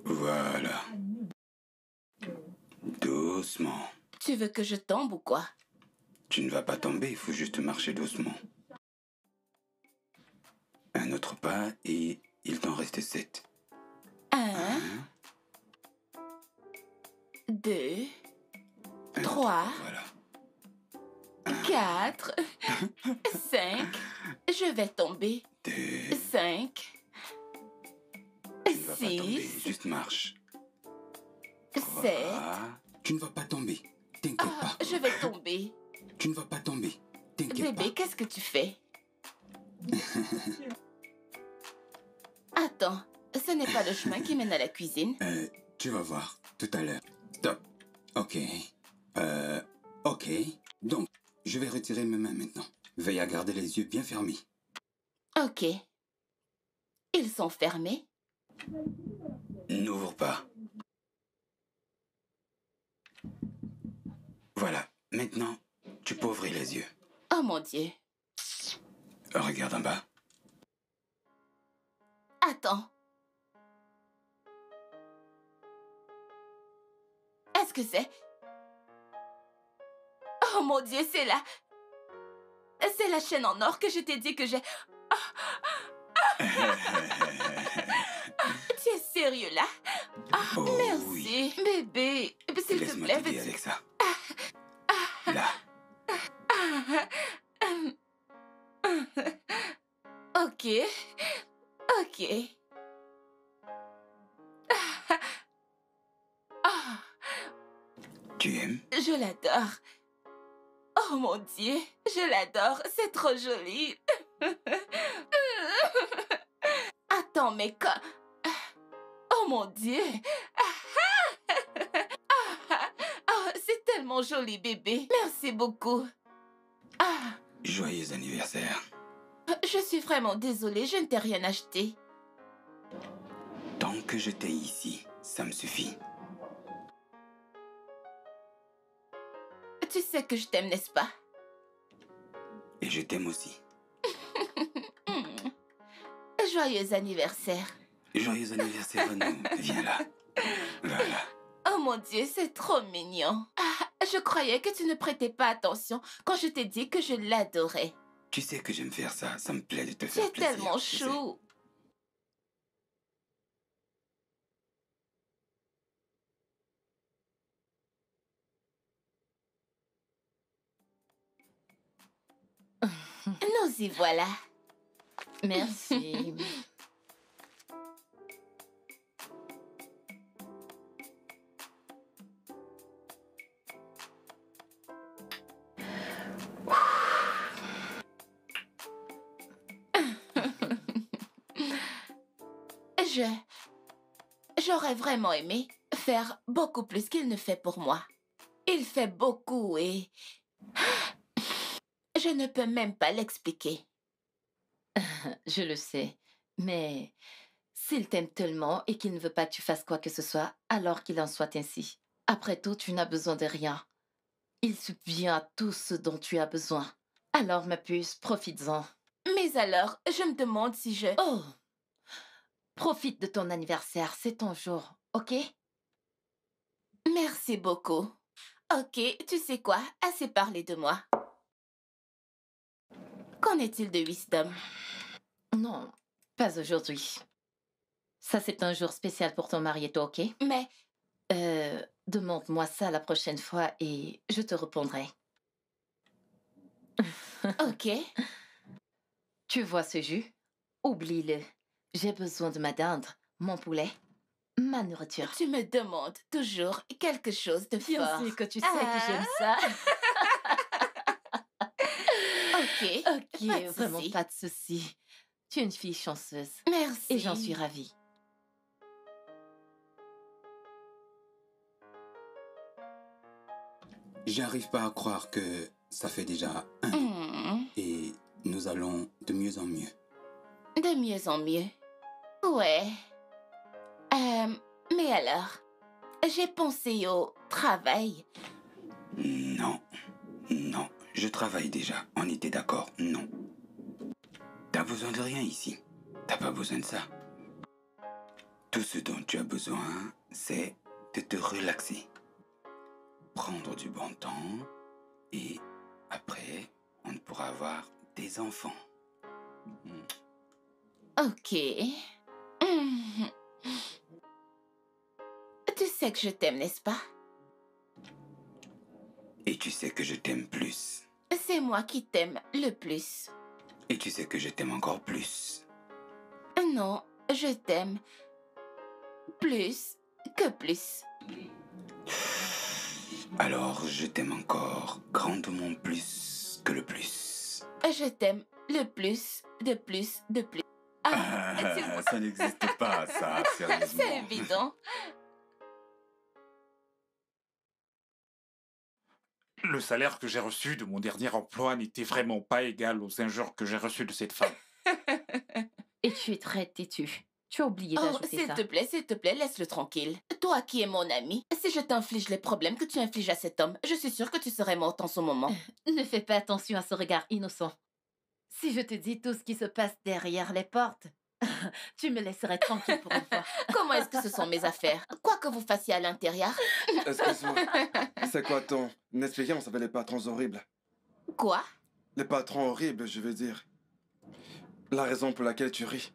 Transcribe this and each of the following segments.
Voilà. Doucement. Tu veux que je tombe ou quoi? Tu ne vas pas tomber, il faut juste marcher doucement. Un autre pas et il t'en reste 7. 1, 2, 3, Voilà. 4, 5. Je vais tomber. 2. 5, Tu ne vas pas tomber, 6, juste marche. 7. Tu ne vas pas tomber, t'inquiète pas. Je vais tomber. Tu ne vas pas tomber, t'inquiète pas. Bébé, qu'est-ce que tu fais? Attends, ce n'est pas le chemin qui mène à la cuisine. Tu vas voir, tout à l'heure. Stop. Ok. Ok. Donc, je vais retirer mes mains maintenant. Veille à garder les yeux bien fermés. Ok. Ils sont fermés. N'ouvre pas. Voilà. Maintenant, tu peux ouvrir les yeux. Oh mon Dieu. Regarde en bas. Attends. Est-ce que c'est... Oh mon Dieu, c'est la... C'est la chaîne en or que je t'ai dit que j'ai... Tu es sérieux là? Oh, Merci, oui. bébé. S'il te Laisse-moi plaît, t'aider veux-tu... avec ça. Là. Ok. Ok. Ah, Tu aimes? je l'adore. Oh mon Dieu, je l'adore. C'est trop joli. Attends, mais quand... Oh mon Dieu. Oh, c'est tellement joli, bébé. Merci beaucoup. Ah, Joyeux anniversaire. je suis vraiment désolée, je ne t'ai rien acheté. Tant que je t'ai ici, ça me suffit. Tu sais que je t'aime, n'est-ce pas? Et je t'aime aussi. Joyeux anniversaire. Joyeux anniversaire à nous. Viens là. Voilà. Oh mon Dieu, c'est trop mignon. Ah, je croyais que tu ne prêtais pas attention quand je t'ai dit que je l'adorais. Tu sais que j'aime faire ça. Ça me plaît de te Tu faire es plaisir. tellement tu sais. chou. Nous y voilà. Merci. J'aurais vraiment aimé faire beaucoup plus qu'il ne fait pour moi. Il fait beaucoup et... Je ne peux même pas l'expliquer. Je le sais, mais s'il t'aime tellement et qu'il ne veut pas que tu fasses quoi que ce soit, alors qu'il en soit ainsi. Après tout, tu n'as besoin de rien. Il subvient à tout ce dont tu as besoin. Alors, ma puce, profites-en. Mais alors, je me demande si je... Oh! Profite de ton anniversaire, c'est ton jour, ok? Merci beaucoup. Ok, tu sais quoi? Assez parlé de moi. Qu'en est-il de Wisdom? Non, pas aujourd'hui. Ça, c'est un jour spécial pour ton mari et toi, ok? Mais... Demande-moi ça la prochaine fois et je te répondrai. Ok. Tu vois ce jus? Oublie-le. J'ai besoin de ma dinde, mon poulet, ma nourriture. Tu me demandes toujours quelque chose de Bien fort. sûr que tu sais que j'aime ça. Ok. Ok, Pas de vraiment souci. pas de souci. Tu es une fille chanceuse. Merci. Et j'en suis ravie. J'arrive pas à croire que ça fait déjà 1 Hmm, et nous allons de mieux en mieux. de mieux en mieux. Ouais. Mais alors, j'ai pensé au travail. Non, non, je travaille déjà. On était d'accord, non. T'as besoin de rien ici. T'as pas besoin de ça. Tout ce dont tu as besoin, c'est de te relaxer. Prendre du bon temps et après, on pourra avoir des enfants. Mm. Ok. Mhm. Tu sais que je t'aime, n'est-ce pas? Et tu sais que je t'aime plus. C'est moi qui t'aime le plus. Et tu sais que je t'aime encore plus. Non, je t'aime plus que plus. Alors, je t'aime encore grandement plus que le plus. Je t'aime le plus, de plus, de plus. Ah, tu vois, Ça n'existe pas, ça, sérieusement. c'est évident. Le salaire que j'ai reçu de mon dernier emploi n'était vraiment pas égal aux injures que j'ai reçues de cette femme. Et tu es très têtu. Tu as oublié Oh, d'ajouter ça. s'il te plaît, laisse-le tranquille. Toi qui es mon ami, si je t'inflige les problèmes que tu infliges à cet homme, je suis sûre que tu serais morte en ce moment. Ne fais pas attention à ce regard innocent. Si je te dis tout ce qui se passe derrière les portes, tu me laisserais tranquille pour une fois. Comment est-ce que ce sont mes affaires? Quoi que vous fassiez à l'intérieur? Excuse-moi, c'est quoi ton expérience avec les patrons horribles? Quoi? Les patrons horribles, je veux dire. La raison pour laquelle tu ris.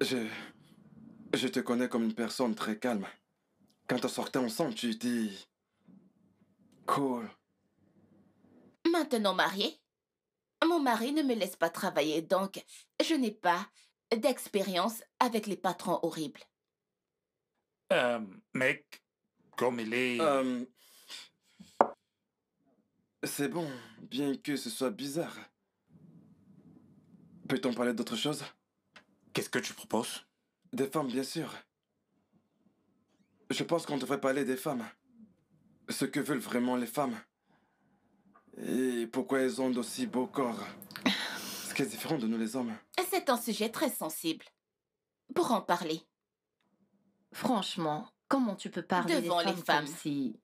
Je te connais comme une personne très calme. Quand on sortait ensemble, tu dis... Cool. Maintenant marié? Mon mari ne me laisse pas travailler, donc je n'ai pas d'expérience avec les patrons horribles. Mec, comme il est... C'est bon, bien que ce soit bizarre. Peut-on parler d'autre chose? Qu'est-ce que tu proposes? Des femmes, bien sûr. Je pense qu'on devrait parler des femmes. Ce que veulent vraiment les femmes. Et pourquoi elles ont d'aussi beaux corps. Ce qui est différent de nous les hommes. C'est un sujet très sensible. Pour en parler. Franchement, comment tu peux parler Devant des les femmes femmes. comme si...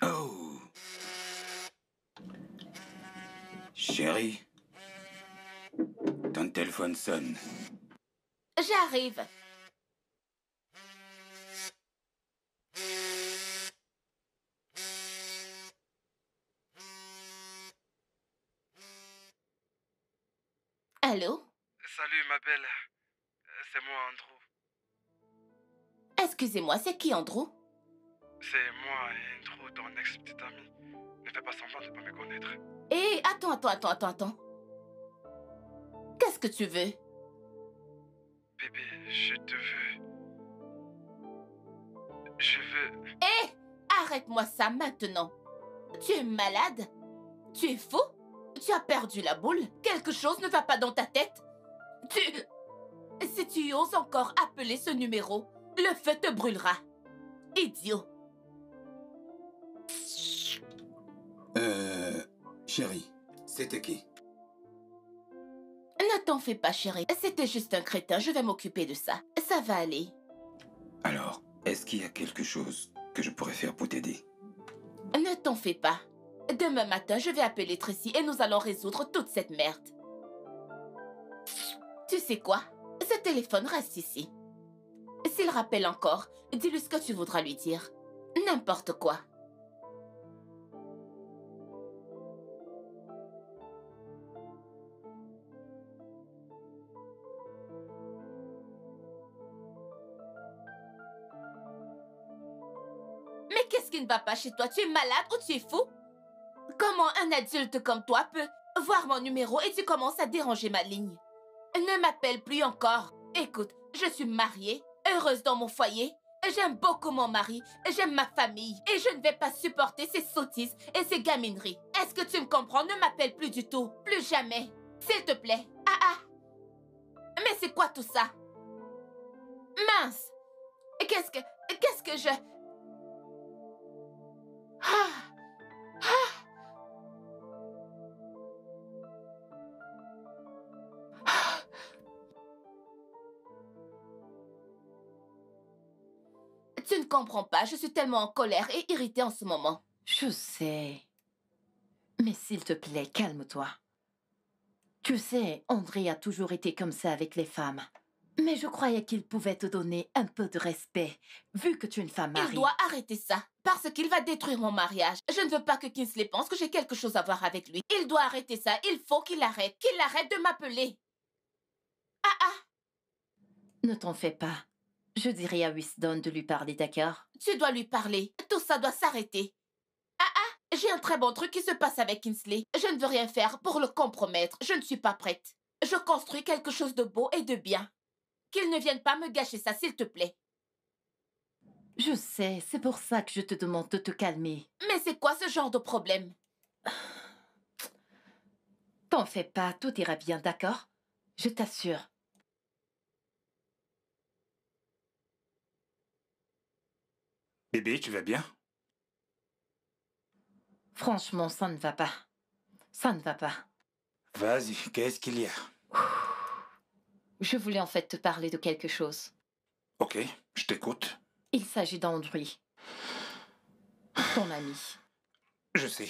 Oh! Chérie, ton téléphone sonne. J'arrive. Allô? Salut ma belle, c'est moi Andrew. Excusez-moi, c'est qui Andrew? C'est moi Andrew, ton ex-petite amie. Ne fais pas semblant de ne pas me connaître. Hé, attends. Qu'est-ce que tu veux? Bébé, je te veux. Je veux... Hé, arrête-moi ça maintenant. Tu es malade? Tu es fou? Tu as perdu la boule? Quelque chose ne va pas dans ta tête? Si tu oses encore appeler ce numéro, le feu te brûlera. Idiot. Chérie, c'était qui? Ne t'en fais pas, chérie. C'était juste un crétin, je vais m'occuper de ça. Ça va aller. Alors, est-ce qu'il y a quelque chose que je pourrais faire pour t'aider? Ne t'en fais pas. Demain matin, je vais appeler Tracy et nous allons résoudre toute cette merde. Tu sais quoi? Ce téléphone reste ici. S'il rappelle encore, dis-lui ce que tu voudras lui dire. N'importe quoi. Mais qu'est-ce qui ne va pas chez toi? Tu es malade ou tu es fou? Comment un adulte comme toi peut voir mon numéro et tu commences à déranger ma ligne? Ne m'appelle plus encore. Écoute, je suis mariée, heureuse dans mon foyer. J'aime beaucoup mon mari, j'aime ma famille et je ne vais pas supporter ces sottises et ces gamineries. Est-ce que tu me comprends? Ne m'appelle plus du tout, plus jamais. S'il te plaît. Ah. Mais c'est quoi tout ça? Mince. Qu'est-ce que je... Tu ne comprends pas, je suis tellement en colère et irritée en ce moment. Je sais. Mais s'il te plaît, calme-toi. Tu sais, André a toujours été comme ça avec les femmes. Mais je croyais qu'il pouvait te donner un peu de respect, vu que tu es une femme mariée. Il doit arrêter ça, parce qu'il va détruire mon mariage. Je ne veux pas que Kingsley pense que j'ai quelque chose à voir avec lui. Il doit arrêter ça, il faut qu'il arrête de m'appeler. Ne t'en fais pas. Je dirai à Wisdom de lui parler, d'accord? Tu dois lui parler, tout ça doit s'arrêter. J'ai un très bon truc qui se passe avec Kingsley. Je ne veux rien faire pour le compromettre, je ne suis pas prête. Je construis quelque chose de beau et de bien. Qu'il ne vienne pas me gâcher ça, s'il te plaît. Je sais, c'est pour ça que je te demande de te calmer. Mais c'est quoi ce genre de problème? T'en fais pas, tout ira bien, d'accord? Je t'assure. Bébé, tu vas bien? Franchement, ça ne va pas. Ça ne va pas. Vas-y, qu'est-ce qu'il y a? Je voulais en fait te parler de quelque chose. Ok, je t'écoute. Il s'agit d'André. Ton ami. Je sais.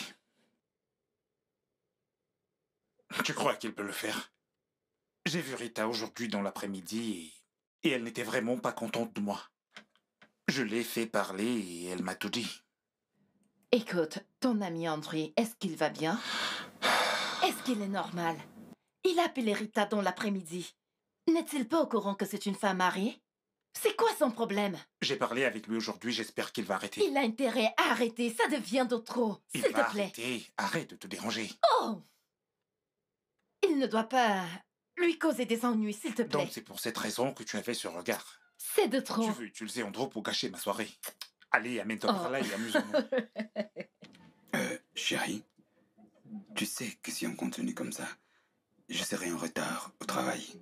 Tu crois qu'il peut le faire? J'ai vu Rita aujourd'hui dans l'après-midi et elle n'était vraiment pas contente de moi. Je l'ai fait parler et elle m'a tout dit. Écoute, ton ami André, est-ce qu'il va bien? Est-ce qu'il est normal? Il a appelé Rita dans l'après-midi. N'est-il pas au courant que c'est une femme mariée? C'est quoi son problème? J'ai parlé avec lui aujourd'hui, j'espère qu'il va arrêter. Il a intérêt à arrêter, ça devient de trop. Il S'il va te plaît. arrêter, arrête de te déranger. Oh! Il ne doit pas lui causer des ennuis, s'il te plaît. Donc c'est pour cette raison que tu avais ce regard. C'est de trop. Tu veux utiliser Andrew pour gâcher ma soirée. Allez, amène-toi Oh. par là et amusons-nous. Chérie, tu sais que si on continue comme ça, je serai en retard au travail.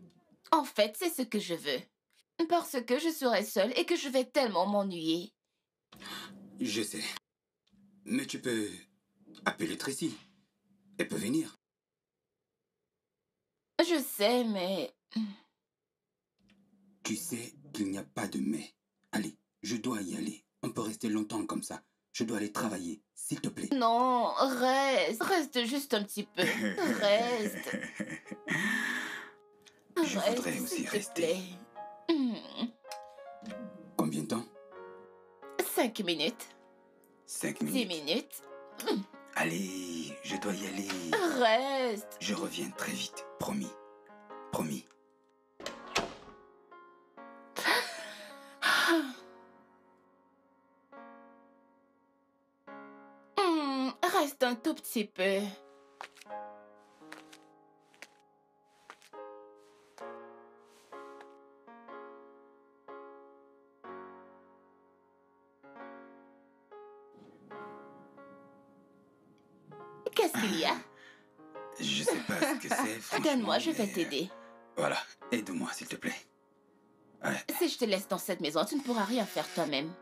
En fait, c'est ce que je veux. Parce que je serai seule et que je vais tellement m'ennuyer. Je sais. Mais tu peux appeler Tracy. Elle peut venir. Je sais, mais... Tu sais qu'il n'y a pas de mais. Allez, je dois y aller. On peut rester longtemps comme ça. Je dois aller travailler, s'il te plaît. Non, reste. Reste juste un petit peu. Reste. Je Reste, voudrais aussi s'il te rester. plaît. Combien de temps? 5 minutes. 5 10 minutes. minutes. Allez, je dois y aller. Reste. Je reviens très vite, promis. Promis. Reste un tout petit peu. Qu'est-ce qu'il y a? Je sais pas ce que c'est, franchement. Donne-moi, je vais mais- t'aider. Voilà, aide-moi, s'il te plaît. Ouais. Si je te laisse dans cette maison, tu ne pourras rien faire toi-même.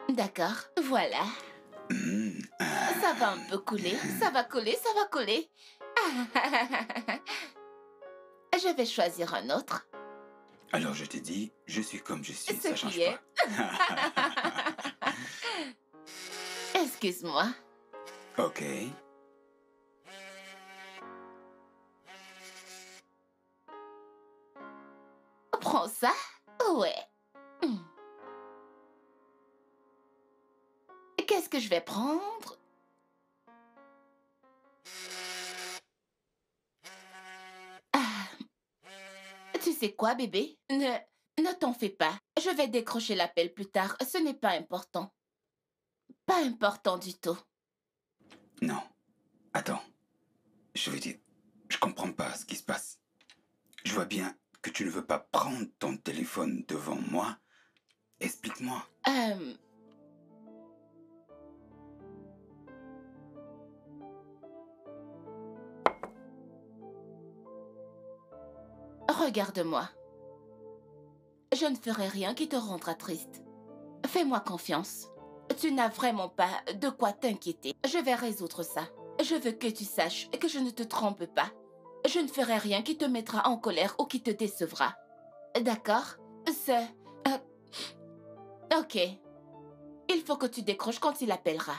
D'accord, voilà. Ça va un peu couler, ça va coller, ça va coller. Je vais choisir un autre. Alors je t'ai dit, je suis comme je suis, Ce ça qui change est. pas. Excuse-moi. Ok. Prends ça. Ouais. Qu'est-ce que je vais prendre? Tu sais quoi, bébé? Ne t'en fais pas. Je vais décrocher l'appel plus tard. Ce n'est pas important. Pas important du tout. Non. Attends. Je veux dire, je comprends pas ce qui se passe. Je vois bien que tu ne veux pas prendre ton téléphone devant moi. Explique-moi. Regarde-moi. Je ne ferai rien qui te rendra triste. Fais-moi confiance. Tu n'as vraiment pas de quoi t'inquiéter. Je vais résoudre ça. Je veux que tu saches que je ne te trompe pas. Je ne ferai rien qui te mettra en colère ou qui te décevra. D'accord? Ok. Il faut que tu décroches quand il appellera.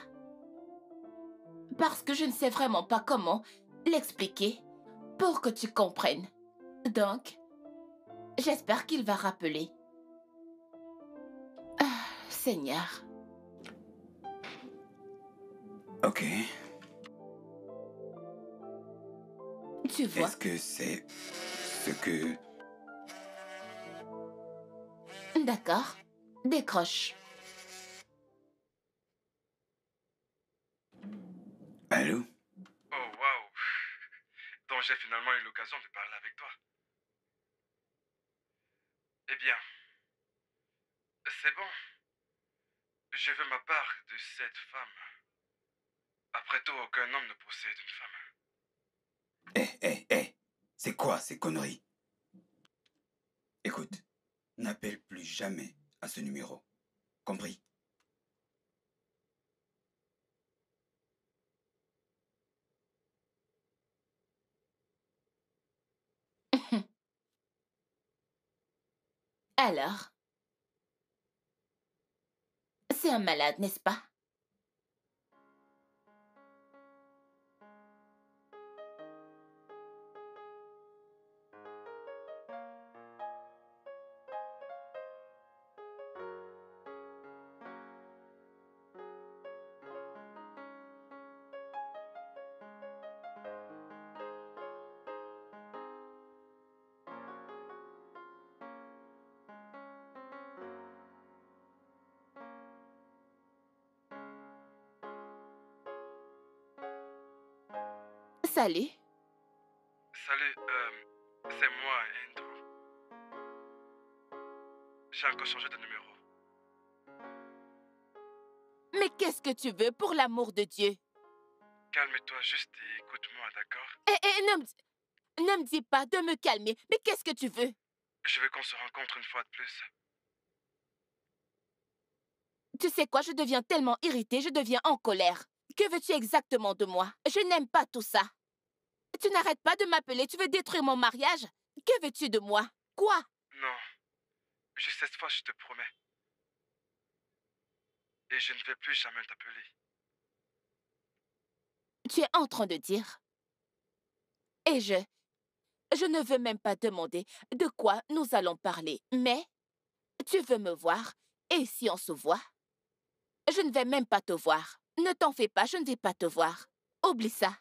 Parce que je ne sais vraiment pas comment l'expliquer pour que tu comprennes. Donc, j'espère qu'il va rappeler. Ah, Seigneur. Ok. Tu vois, Est-ce que c'est ce que... d'accord. Décroche. Allô? Oh, waouh. Donc j'ai finalement eu l'occasion de parler avec toi. Eh bien, c'est bon. Je veux ma part de cette femme. Après tout, aucun homme ne possède une femme. C'est quoi ces conneries? Écoute, n'appelle plus jamais à ce numéro. Compris? Alors, c'est un malade, n'est-ce pas? Salut. Salut, c'est moi, Andrew. J'ai encore changé de numéro. Mais qu'est-ce que tu veux pour l'amour de Dieu? Calme-toi juste et écoute-moi, d'accord? Ne me dis pas de me calmer. Mais qu'est-ce que tu veux? Je veux qu'on se rencontre une fois de plus. Tu sais quoi, je deviens tellement irritée, je deviens en colère. Que veux-tu exactement de moi? Je n'aime pas tout ça. Tu n'arrêtes pas de m'appeler, tu veux détruire mon mariage? Que veux-tu de moi? Quoi? Non, juste cette fois, je te promets. Et je ne vais plus jamais t'appeler. Tu es en train de dire. Et je ne veux même pas demander de quoi nous allons parler. Mais tu veux me voir, et si on se voit? Je ne vais même pas te voir. Ne t'en fais pas, je ne vais pas te voir. Oublie ça.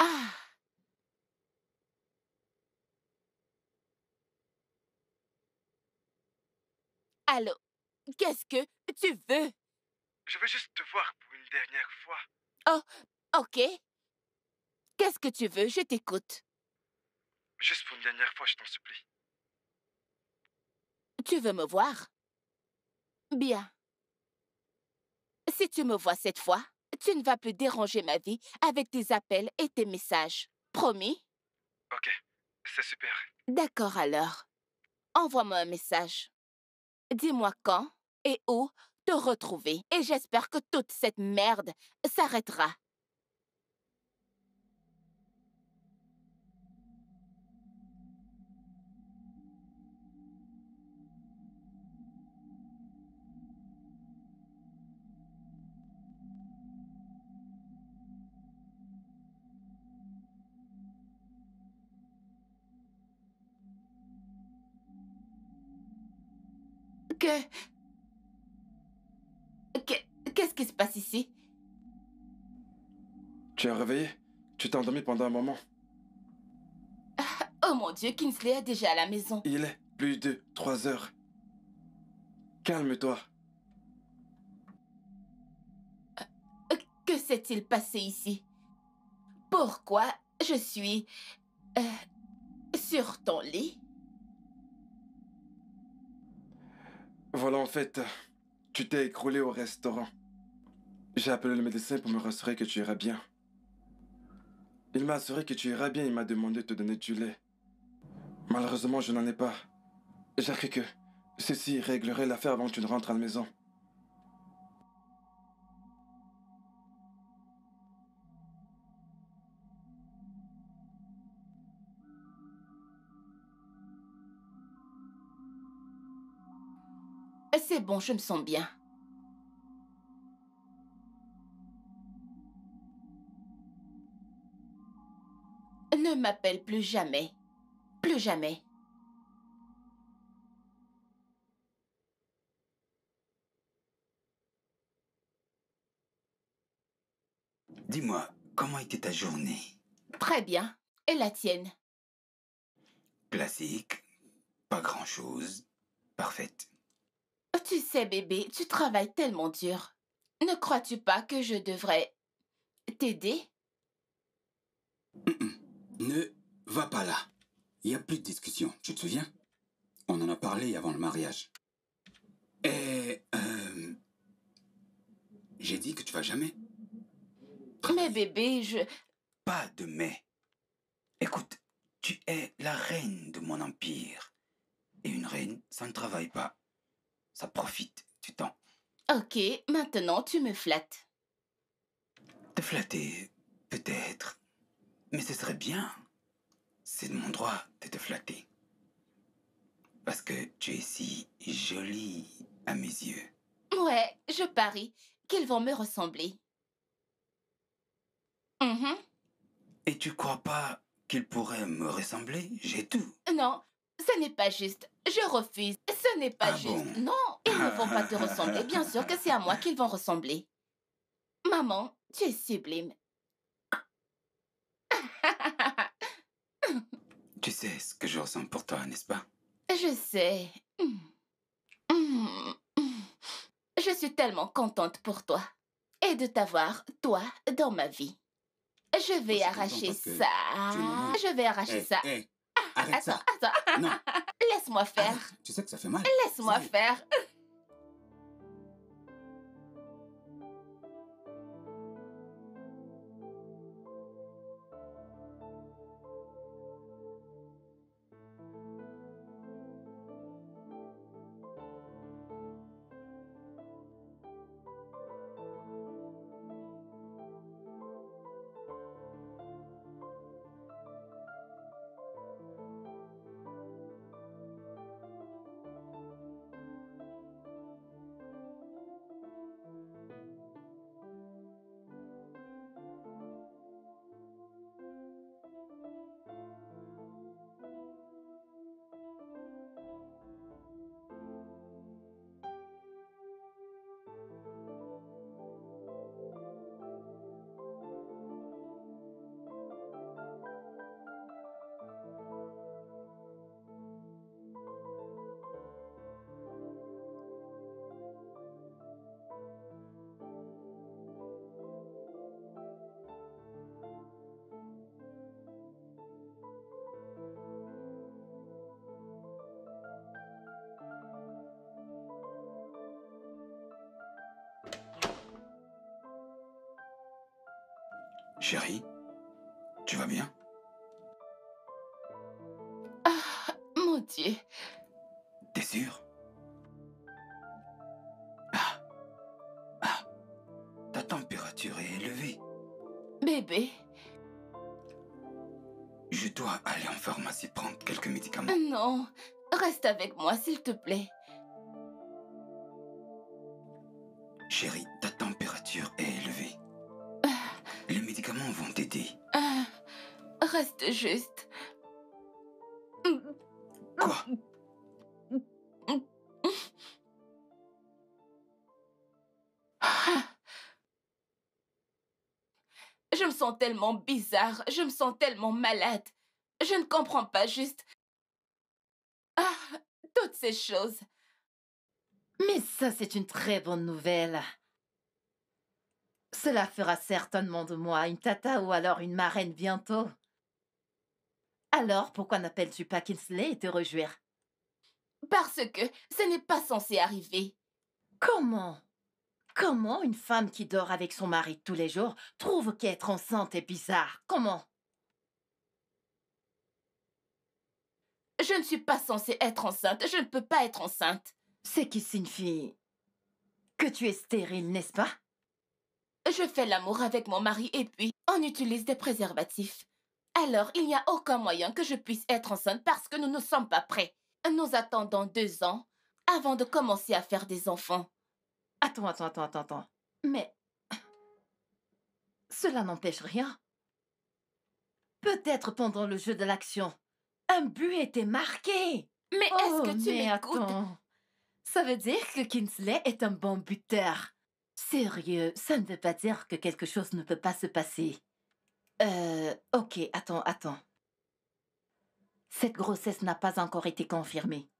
Ah! Allô? Qu'est-ce que tu veux? Je veux juste te voir pour une dernière fois. Oh, ok. Qu'est-ce que tu veux? Je t'écoute. Juste pour une dernière fois, je t'en supplie. Tu veux me voir? Bien. Si tu me vois cette fois, tu ne vas plus déranger ma vie avec tes appels et tes messages. Promis? Ok, c'est super. D'accord alors. Envoie-moi un message. Dis-moi quand et où te retrouver. Et j'espère que toute cette merde s'arrêtera. Que... Qu'est-ce qui se passe ici? Tu es réveillé? Tu t'es endormi pendant un moment. Oh mon Dieu, Kingsley est déjà à la maison. Il est plus de 3 heures. Calme-toi. Que s'est-il passé ici? Pourquoi je suis... sur ton lit? Voilà, en fait, tu t'es écroulé au restaurant. J'ai appelé le médecin pour me rassurer que tu iras bien. Il m'a assuré que tu iras bien et m'a demandé de te donner du lait. Malheureusement, je n'en ai pas. J'ai cru que ceci réglerait l'affaire avant que tu ne rentres à la maison. C'est bon, je me sens bien. Ne m'appelle plus jamais. Plus jamais. Dis-moi, comment était ta journée? Très bien. Et la tienne? Classique, pas grand-chose, parfaite. Tu sais, bébé, tu travailles tellement dur. Ne crois-tu pas que je devrais t'aider? Ne va pas là. Il n'y a plus de discussion, tu te souviens? On en a parlé avant le mariage. Et... j'ai dit que tu vas jamais. Mais bébé, Pas de mais. Écoute, tu es la reine de mon empire. Et une reine, ça ne travaille pas. Ça profite du temps. Ok, maintenant tu me flattes. Te flatter, peut-être. Mais ce serait bien. C'est de mon droit de te flatter. Parce que tu es si jolie à mes yeux. Ouais, je parie qu'ils vont me ressembler. Mhm. Et tu crois pas qu'il pourrait me ressembler? J'ai tout. Non, ce n'est pas juste. Je refuse. Ce n'est pas Ah juste. bon? Non, ils ne vont pas te ressembler. Bien sûr que c'est à moi qu'ils vont ressembler. Maman, tu es sublime. Tu sais ce que je ressens pour toi, n'est-ce pas? Je sais. Je suis tellement contente pour toi. Et de t'avoir, toi, dans ma vie. Je vais Moi, je suis content arracher parce que ça. tu es maman. Je vais arracher ça. Arrête Attends, ça. attends. Non, Laisse-moi faire. arrête. Tu sais que ça fait mal. Laisse-moi Sérieux. faire. Chérie, tu vas bien? Ah, mon Dieu. T'es sûr? Ah, ah, ta température est élevée. Bébé. Je dois aller en pharmacie prendre quelques médicaments. Non. Reste avec moi, s'il te plaît. Chérie, ta température est élevée. Les médicaments vont t'aider. Ah, reste juste. Quoi? Je me sens tellement bizarre. Je me sens tellement malade. Je ne comprends pas juste. Ah, toutes ces choses. Mais ça, c'est une très bonne nouvelle. Cela fera certainement de moi une tata ou alors une marraine bientôt. Alors, pourquoi n'appelles-tu pas Kinsley et te réjouir? Parce que ce n'est pas censé arriver. Comment? Comment une femme qui dort avec son mari tous les jours trouve qu'être enceinte est bizarre? Comment? Je ne suis pas censée être enceinte. Je ne peux pas être enceinte. C'est qui signifie que tu es stérile, n'est-ce pas? Je fais l'amour avec mon mari et puis on utilise des préservatifs. Alors, il n'y a aucun moyen que je puisse être enceinte parce que nous ne sommes pas prêts. Nous attendons 2 ans. avant de commencer à faire des enfants. Attends. Mais cela n'empêche rien. Peut-être pendant le jeu de l'action, un but était marqué. Mais est-ce que tu mais m'écoutes? attends. Ça veut dire que Kingsley est un bon buteur. Sérieux, ça ne veut pas dire que quelque chose ne peut pas se passer. Ok, attends. Cette grossesse n'a pas encore été confirmée.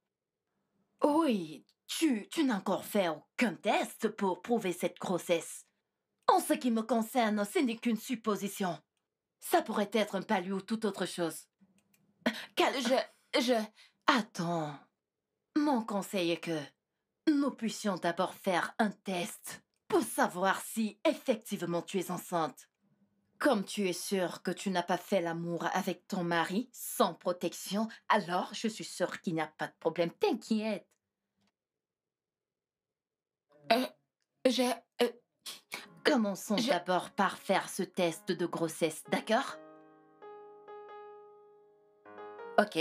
Oui, tu n'as encore fait aucun test pour prouver cette grossesse. En ce qui me concerne, ce n'est qu'une supposition. Ça pourrait être un palu ou toute autre chose. Je... Attends. Mon conseil est que nous puissions d'abord faire un test pour savoir si effectivement tu es enceinte. Comme tu es sûre que tu n'as pas fait l'amour avec ton mari sans protection, alors je suis sûre qu'il n'y a pas de problème. T'inquiète. Commençons d'abord par faire ce test de grossesse, d'accord? Ok.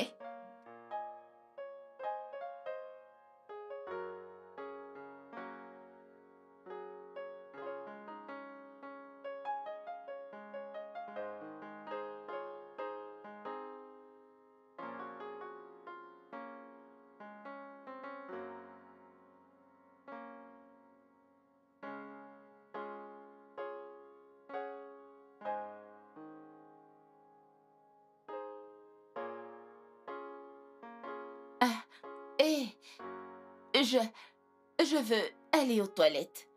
Et je veux aller aux toilettes.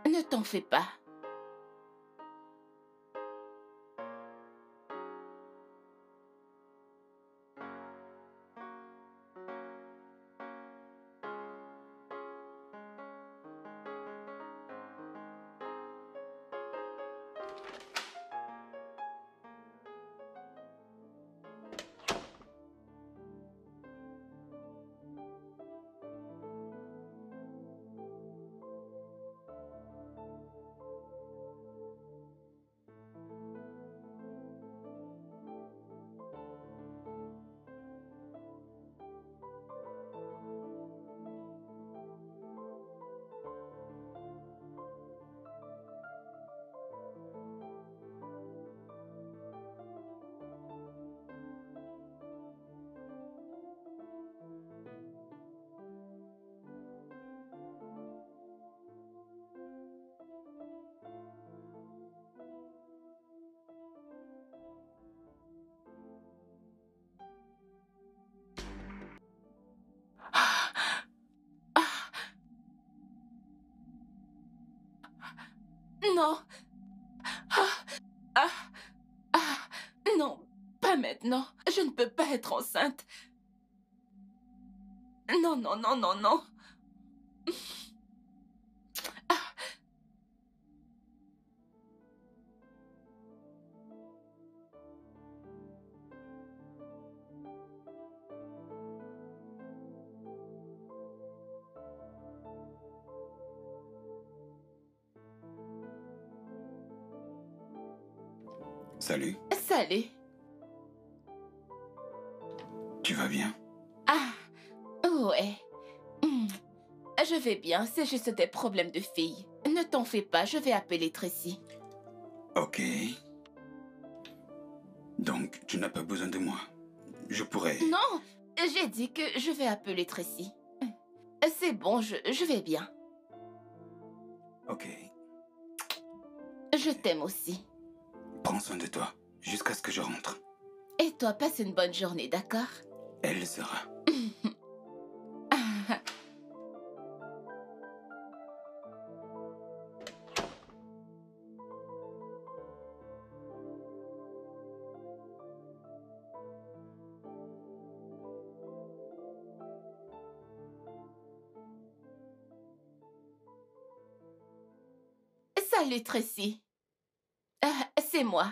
Ne t'en fais pas. Non. Non, pas maintenant. Je ne peux pas être enceinte. Non. Salut, Salut. tu vas bien? Ouais. Je vais bien, c'est juste des problèmes de filles. Ne t'en fais pas, je vais appeler Tracy. Ok. Donc, tu n'as pas besoin de moi. Je pourrais... Non, j'ai dit que je vais appeler Tracy. C'est bon, je vais bien. Ok. Je t'aime aussi. Prends soin de toi, jusqu'à ce que je rentre. Et toi, passe une bonne journée, d'accord? Elle le sera. Salut, Tracy. C'est moi.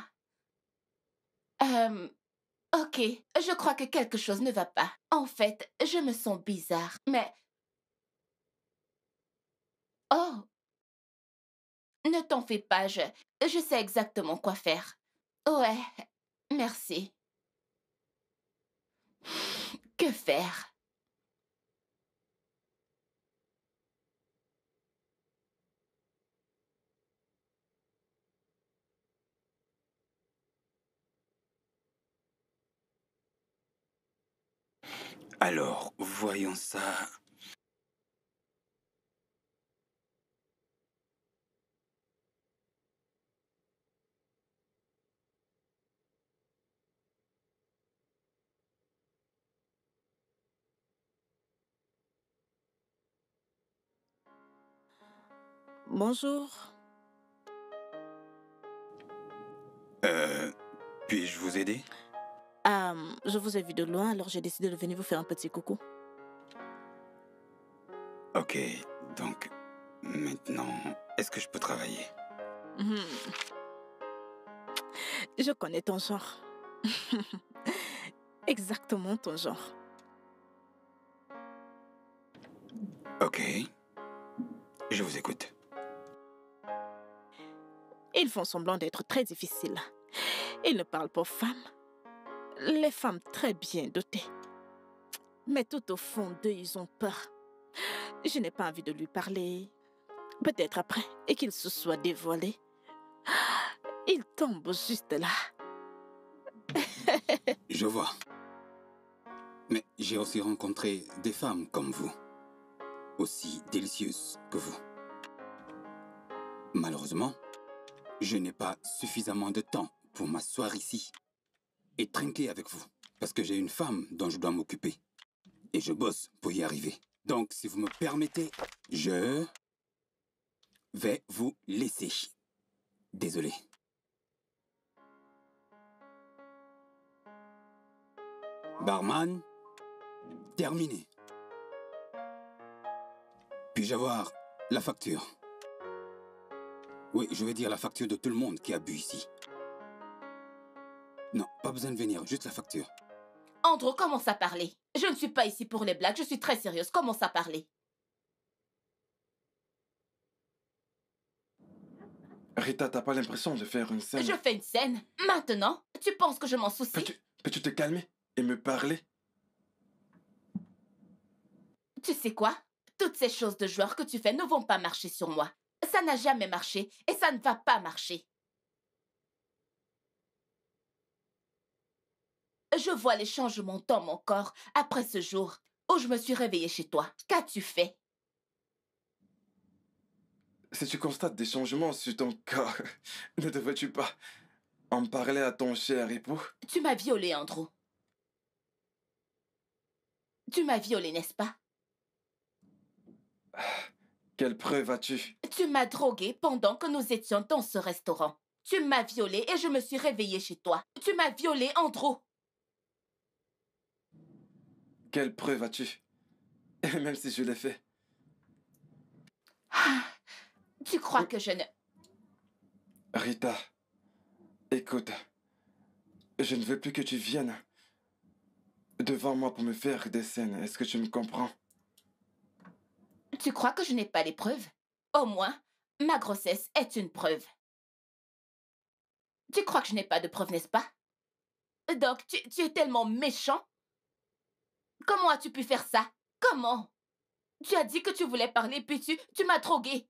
Ok, je crois que quelque chose ne va pas. En fait, je me sens bizarre, mais... Oh, ne t'en fais pas, je sais exactement quoi faire. Ouais, merci. Que Que faire? Alors, voyons ça. Bonjour. Euh, Puis-je vous aider? Je vous ai vu de loin, alors j'ai décidé de venir vous faire un petit coucou. Ok, donc maintenant, est-ce que je peux travailler? Mhm. Je connais ton genre. Exactement ton genre. Ok, je vous écoute. Ils font semblant d'être très difficiles. Ils ne parlent pas aux femmes. Les femmes très bien dotées. Mais tout au fond d'eux, ils ont peur. Je n'ai pas envie de lui parler. Peut-être après, et qu'il se soit dévoilé. Il tombe juste là. Je vois. Mais j'ai aussi rencontré des femmes comme vous, aussi délicieuses que vous. Malheureusement, je n'ai pas suffisamment de temps pour m'asseoir ici et trinquer avec vous, parce que j'ai une femme dont je dois m'occuper. Et je bosse pour y arriver. Donc, si vous me permettez, je vais vous laisser. Désolé. Barman, terminé. Puis-je avoir la facture? Oui, je vais dire la facture de tout le monde qui a bu ici. Non, pas besoin de venir, juste la facture. Andrew, commence à parler. Je ne suis pas ici pour les blagues, je suis très sérieuse. Commence à parler. Rita, t'as pas l'impression de faire une scène? Je fais une scène. Maintenant, tu penses que je m'en soucie? Peux-tu te calmer et me parler? Tu sais quoi? Toutes ces choses de joueurs que tu fais ne vont pas marcher sur moi. Ça n'a jamais marché et ça ne va pas marcher. Je vois les changements dans mon corps après ce jour où je me suis réveillée chez toi. Qu'as-tu fait? Si tu constates des changements sur ton corps, ne devrais-tu pas en parler à ton cher époux? Tu m'as violée, Andrew. Tu m'as violée, n'est-ce pas? Quelle preuve as-tu? Tu m'as droguée pendant que nous étions dans ce restaurant. Tu m'as violée et je me suis réveillée chez toi. Tu m'as violée, Andrew. Quelle preuve as-tu? Même si je l'ai fait. Tu crois que je ne... Rita, écoute, je ne veux plus que tu viennes devant moi pour me faire des scènes. Est-ce que tu me comprends? Tu crois que je n'ai pas les preuves? Au moins, ma grossesse est une preuve. Tu crois que je n'ai pas de preuves, n'est-ce pas? Donc, tu es tellement méchant? Comment as-tu pu faire ça? Comment? Tu as dit que tu voulais parler, puis tu m'as drogué.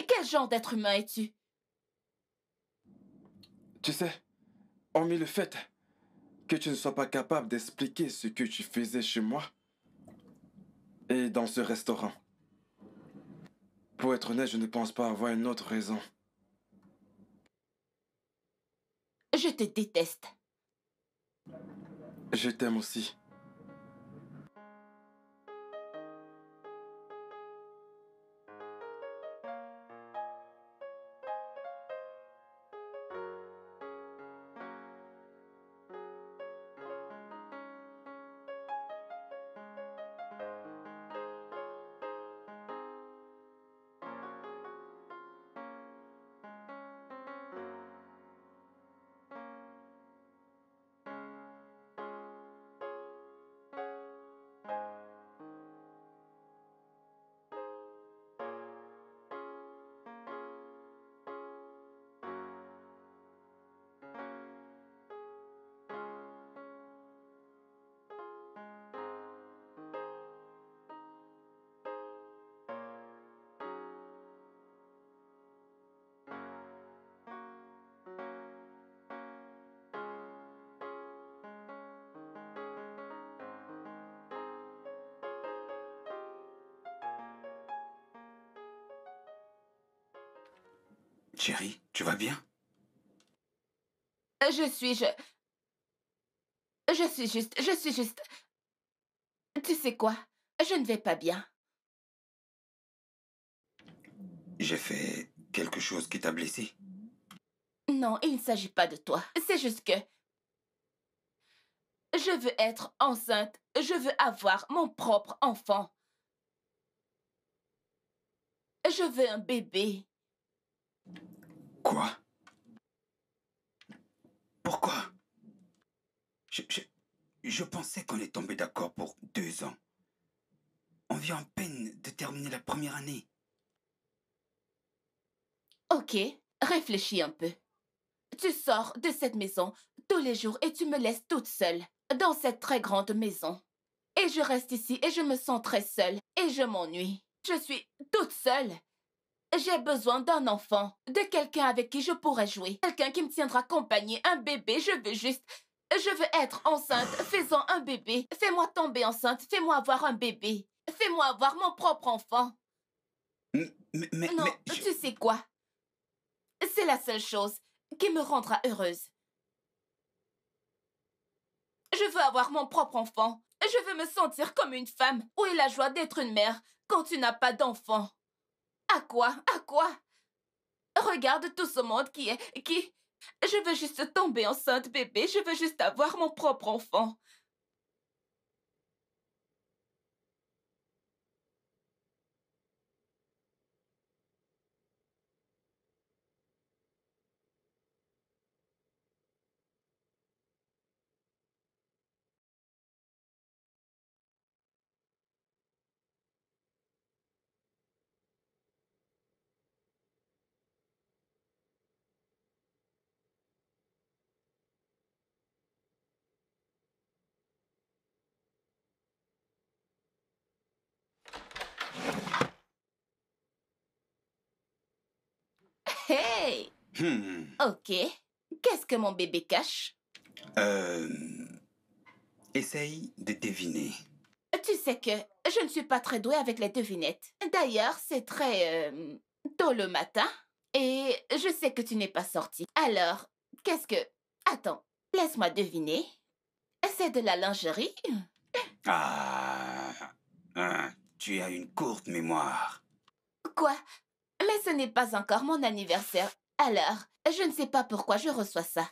Quel genre d'être humain es-tu? Tu sais, hormis le fait que tu ne sois pas capable d'expliquer ce que tu faisais chez moi et dans ce restaurant. Pour être honnête, je ne pense pas avoir une autre raison. Je te déteste. Je t'aime aussi. Chérie, tu vas bien? Je suis juste... Tu sais quoi? Je ne vais pas bien. J'ai fait quelque chose qui t'a blessé? Non, il ne s'agit pas de toi. C'est juste que je veux être enceinte. Je veux avoir mon propre enfant. Je veux un bébé. Quoi? Pourquoi? Je, je, je pensais qu'on est tombé d'accord pour 2 ans. On vient en peine de terminer la première année. Ok, réfléchis un peu. Tu sors de cette maison tous les jours et tu me laisses toute seule dans cette très grande maison. Et je reste ici et je me sens très seule et je m'ennuie. Je suis toute seule. J'ai besoin d'un enfant, de quelqu'un avec qui je pourrais jouer, quelqu'un qui me tiendra compagnie, un bébé, je veux être enceinte, faisons un bébé. Fais-moi tomber enceinte, fais-moi avoir un bébé. Fais-moi avoir mon propre enfant. Non, tu sais quoi? C'est la seule chose qui me rendra heureuse. Je veux avoir mon propre enfant. Je veux me sentir comme une femme. Où est la joie d'être une mère quand tu n'as pas d'enfant? À quoi? À quoi? Regarde tout ce monde qui... Je veux juste tomber enceinte, bébé. Je veux juste avoir mon propre enfant. Hey! Ok. Qu'est-ce que mon bébé cache? Euh... Essaye de deviner. Tu sais que je ne suis pas très douée avec les devinettes. D'ailleurs, c'est très... tôt le matin. Et je sais que tu n'es pas sortie. Alors, qu'est-ce que... Attends, laisse-moi deviner. C'est de la lingerie? Ah, tu as une courte mémoire. Quoi? Mais ce n'est pas encore mon anniversaire. Alors, je ne sais pas pourquoi je reçois ça.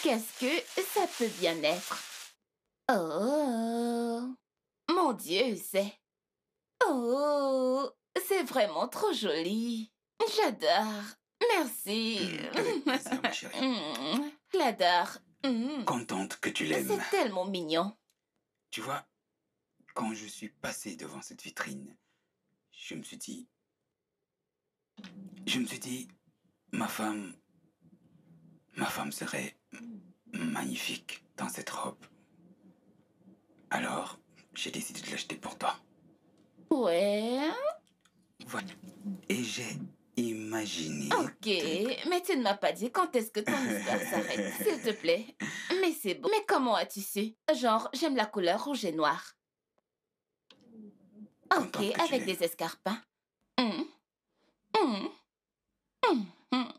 Qu'est-ce que ça peut bien être? Oh, mon Dieu, c'est... Oh, c'est vraiment trop joli. J'adore. Merci. Avec plaisir, ma chérie. J'adore. Contente que tu l'aimes. C'est tellement mignon. Tu vois, quand je suis passé devant cette vitrine, je me suis dit, ma femme serait magnifique dans cette robe. Alors, j'ai décidé de l'acheter pour toi. Ouais. Voilà. Et j'ai imaginé... Ok, mais tu ne m'as pas dit quand est-ce que ton histoire s'arrête, s'il te plaît. Mais c'est beau. Mais comment as-tu su? Genre, j'aime la couleur rouge et noir. Ok, Contente que tu avec l'aimes. des escarpins. Hum, hum, hum, hum.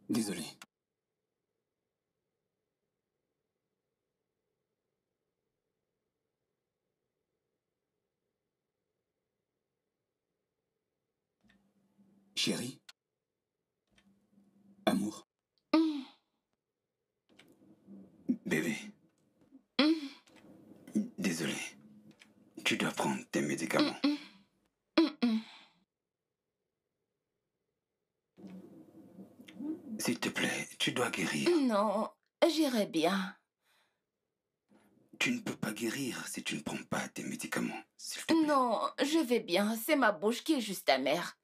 Désolé. Chérie? Amour? Hum, Bébé? hum, Désolé. Tu dois prendre tes médicaments. hum, hum. S'il te plaît, tu dois guérir. Non, j'irai bien. Tu ne peux pas guérir si tu ne prends pas tes médicaments, s'il te plaît. Non, je vais bien. C'est ma bouche qui est juste amère.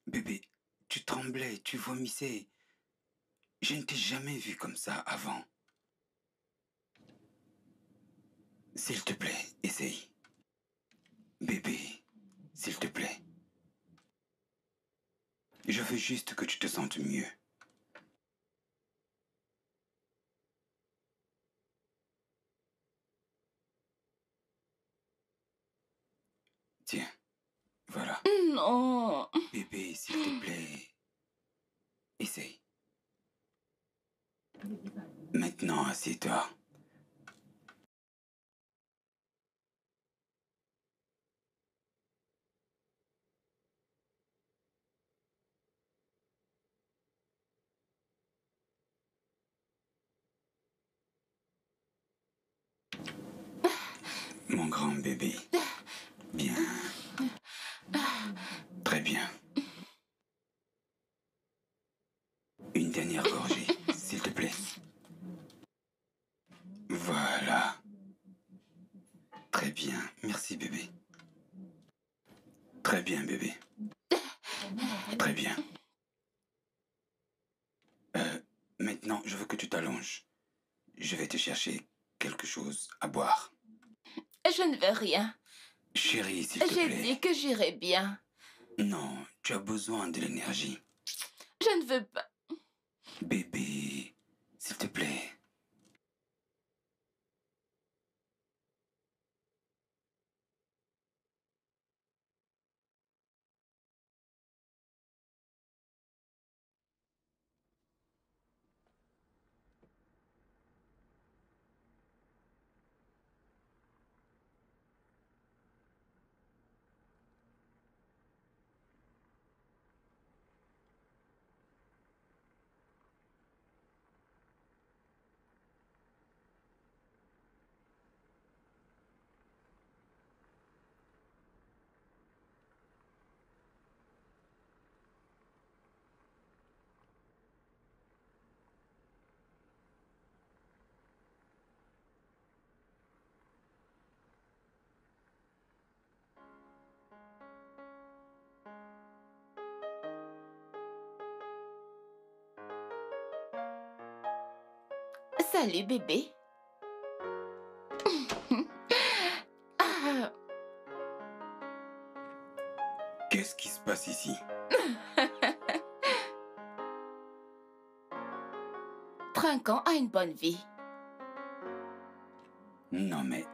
Bébé, tu tremblais, tu vomissais. Je ne t'ai jamais vu comme ça avant. S'il te plaît, essaye. Bébé, s'il te plaît. Je veux juste que tu te sentes mieux. Tiens, voilà. Non. Bébé, s'il te plaît. Essaye. Maintenant, assieds-toi. Mon grand bébé. Bien. Très bien. Une dernière gorgée, s'il te plaît. Voilà. Très bien. Merci, bébé. Très bien, bébé. Très bien. Maintenant, je veux que tu t'allonges. Je vais te chercher quelque chose à boire. Je ne veux rien. Chérie, s'il te J'ai plaît. dit que j'irais bien. Non, tu as besoin de l'énergie. Je ne veux pas. Bébé, s'il te plaît. Salut, bébé. Ah, Qu'est-ce qui se passe ici? Trinquant a une bonne vie. Non, mais...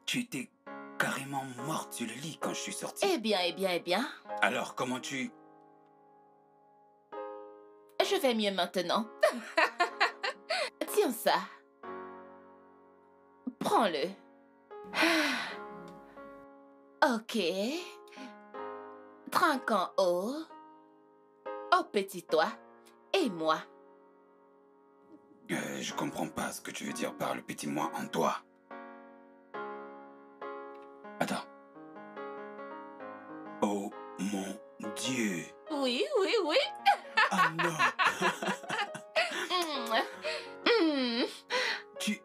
Tu étais carrément morte sur le lit quand je suis sorti. Eh bien, eh bien, eh bien. Alors, comment tu... Je vais mieux maintenant. Tiens ça. Prends-le. Ok. Trinquant haut. Au petit toit. Et moi. Je comprends pas ce que tu veux dire par le petit moi en toi. Attends. Oh mon Dieu. Oui, oui, oui. Ah non. Mm. Tu...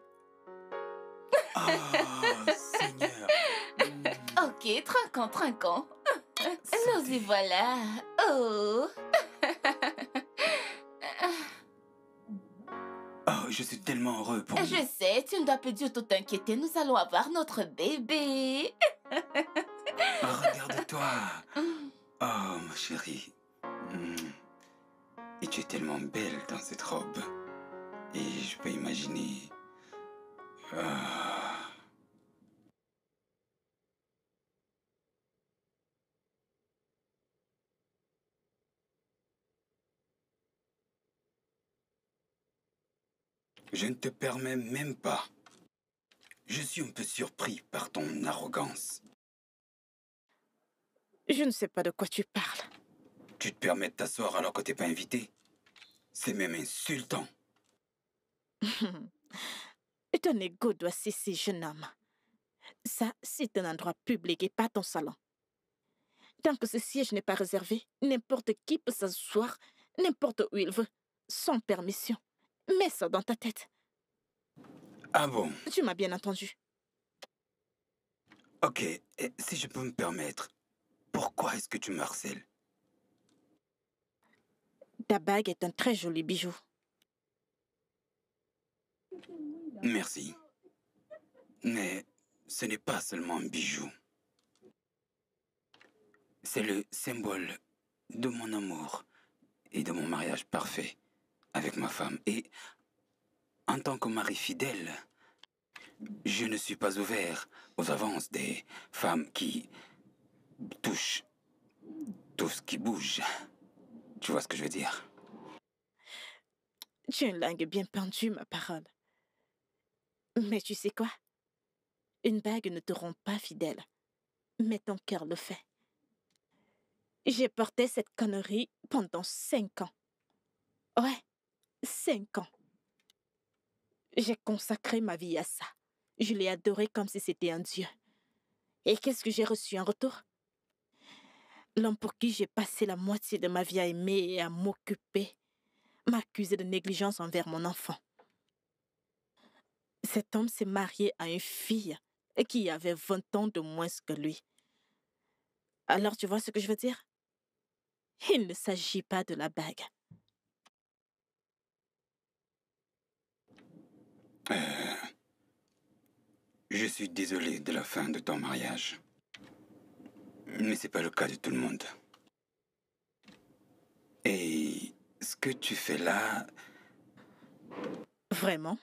Oh, Seigneur. Ok, trinquant, trinquant. Nous Santé. y voilà. Oh. Oh, je suis tellement heureux pour Je nous. sais, tu ne dois plus du tout t'inquiéter. Nous allons avoir notre bébé. Regarde-toi. Oh, ma chérie. Mm. Et tu es tellement belle dans cette robe. Et je peux imaginer... Ah. Je ne te permets même pas. Je suis un peu surpris par ton arrogance. Je ne sais pas de quoi tu parles. Tu te permets de t'asseoir alors que t'es pas invité? C'est même insultant. Et ton ego doit cesser, jeune homme. Ça, c'est un endroit public et pas ton salon. Tant que ce siège n'est pas réservé, n'importe qui peut s'asseoir n'importe où il veut, sans permission. Mets ça dans ta tête. Ah bon? Tu m'as bien entendu. Ok, et si je peux me permettre, pourquoi est-ce que tu me harcèles? Ta bague est un très joli bijou. Merci. Mais ce n'est pas seulement un bijou. C'est le symbole de mon amour et de mon mariage parfait avec ma femme. Et en tant que mari fidèle, je ne suis pas ouvert aux avances des femmes qui touchent tout ce qui bouge. Tu vois ce que je veux dire? Tu as une langue bien pendue, ma parole. Mais tu sais quoi? Une bague ne te rend pas fidèle, mais ton cœur le fait. J'ai porté cette connerie pendant 5 ans. Ouais, 5 ans. J'ai consacré ma vie à ça. Je l'ai adoré comme si c'était un dieu. Et qu'est-ce que j'ai reçu en retour? L'homme pour qui j'ai passé la moitié de ma vie à aimer et à m'occuper m'a accusé de négligence envers mon enfant. Cet homme s'est marié à une fille qui avait 20 ans de moins que lui. Alors tu vois ce que je veux dire? Il ne s'agit pas de la bague. Je suis désolé de la fin de ton mariage. Mais c'est pas le cas de tout le monde. Et ce que tu fais là, Vraiment?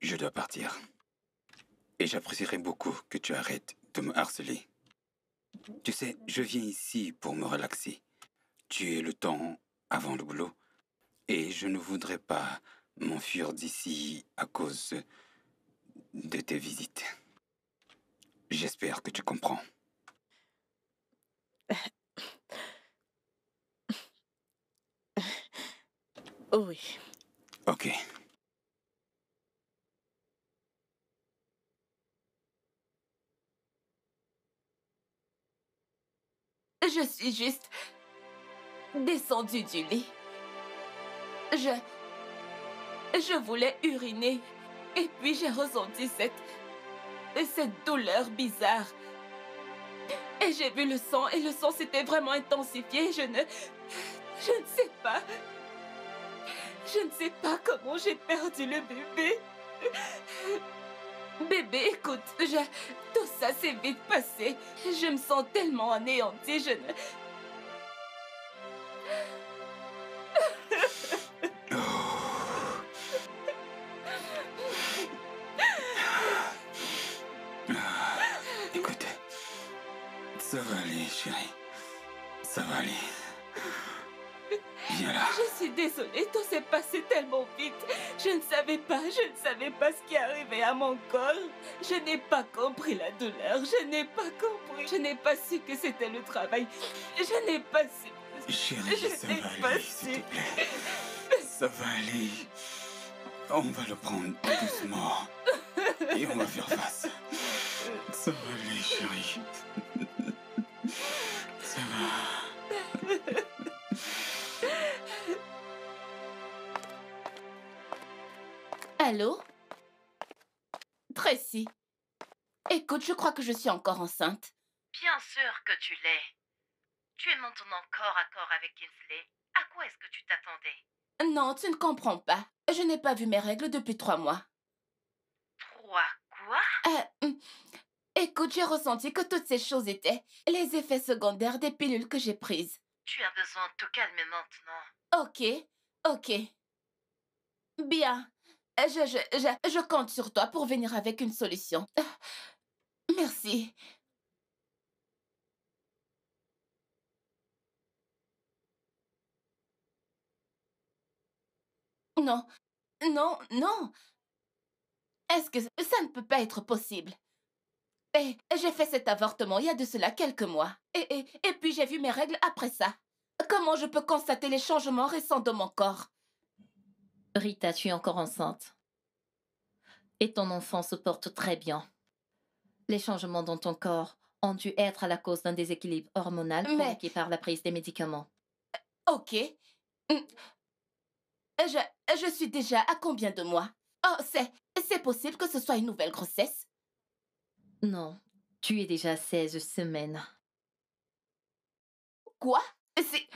je dois partir. Et j'apprécierais beaucoup que tu arrêtes de me harceler. Tu sais, je viens ici pour me relaxer. Tu es le temps avant le boulot. Et je ne voudrais pas m'enfuir d'ici à cause de tes visites. J'espère que tu comprends. Oui. Ok. Je suis juste descendue du lit. Je voulais uriner. Et puis j'ai ressenti cette douleur bizarre. Et j'ai vu le sang, et le sang s'était vraiment intensifié. Je ne sais pas. Je ne sais pas comment j'ai perdu le bébé. Bébé, écoute, tout ça s'est vite passé. Je me sens tellement anéantie, je ne... Écoute, ça va aller, chérie. Ça va aller. Viens là. Je suis désolée, tout s'est passé tellement vite. Je ne savais pas ce qui arrivait à mon corps. Je n'ai pas compris la douleur, je n'ai pas compris. Je n'ai pas su que c'était le travail. Je n'ai pas su. Chérie, ça va aller, s'il te plaît. Ça va aller. On va le prendre doucement. Et on va faire face. Ça va aller, chérie. Ça va. Allô? Tracy. Écoute, je crois que je suis encore enceinte. Bien sûr que tu l'es. Tu es maintenant corps à corps avec Kingsley. À quoi est-ce que tu t'attendais? Non, tu ne comprends pas. Je n'ai pas vu mes règles depuis 3 mois. 3 quoi? Écoute, j'ai ressenti que toutes ces choses étaient les effets secondaires des pilules que j'ai prises. Tu as besoin de te calmer maintenant. Ok. Bien. Je compte sur toi pour venir avec une solution. Merci. Non, non. Est-ce que ça ne peut pas être possible? J'ai fait cet avortement il y a de cela quelques mois. Et puis j'ai vu mes règles après ça. Comment je peux constater les changements récents de mon corps? Rita, tu es encore enceinte. Et ton enfant se porte très bien. Les changements dans ton corps ont dû être à la cause d'un déséquilibre hormonal provoqué par la prise des médicaments. Ok. Je suis déjà à combien de mois? Oh, c'est possible que ce soit une nouvelle grossesse? Non, tu es déjà à 16 semaines. Quoi? C'est...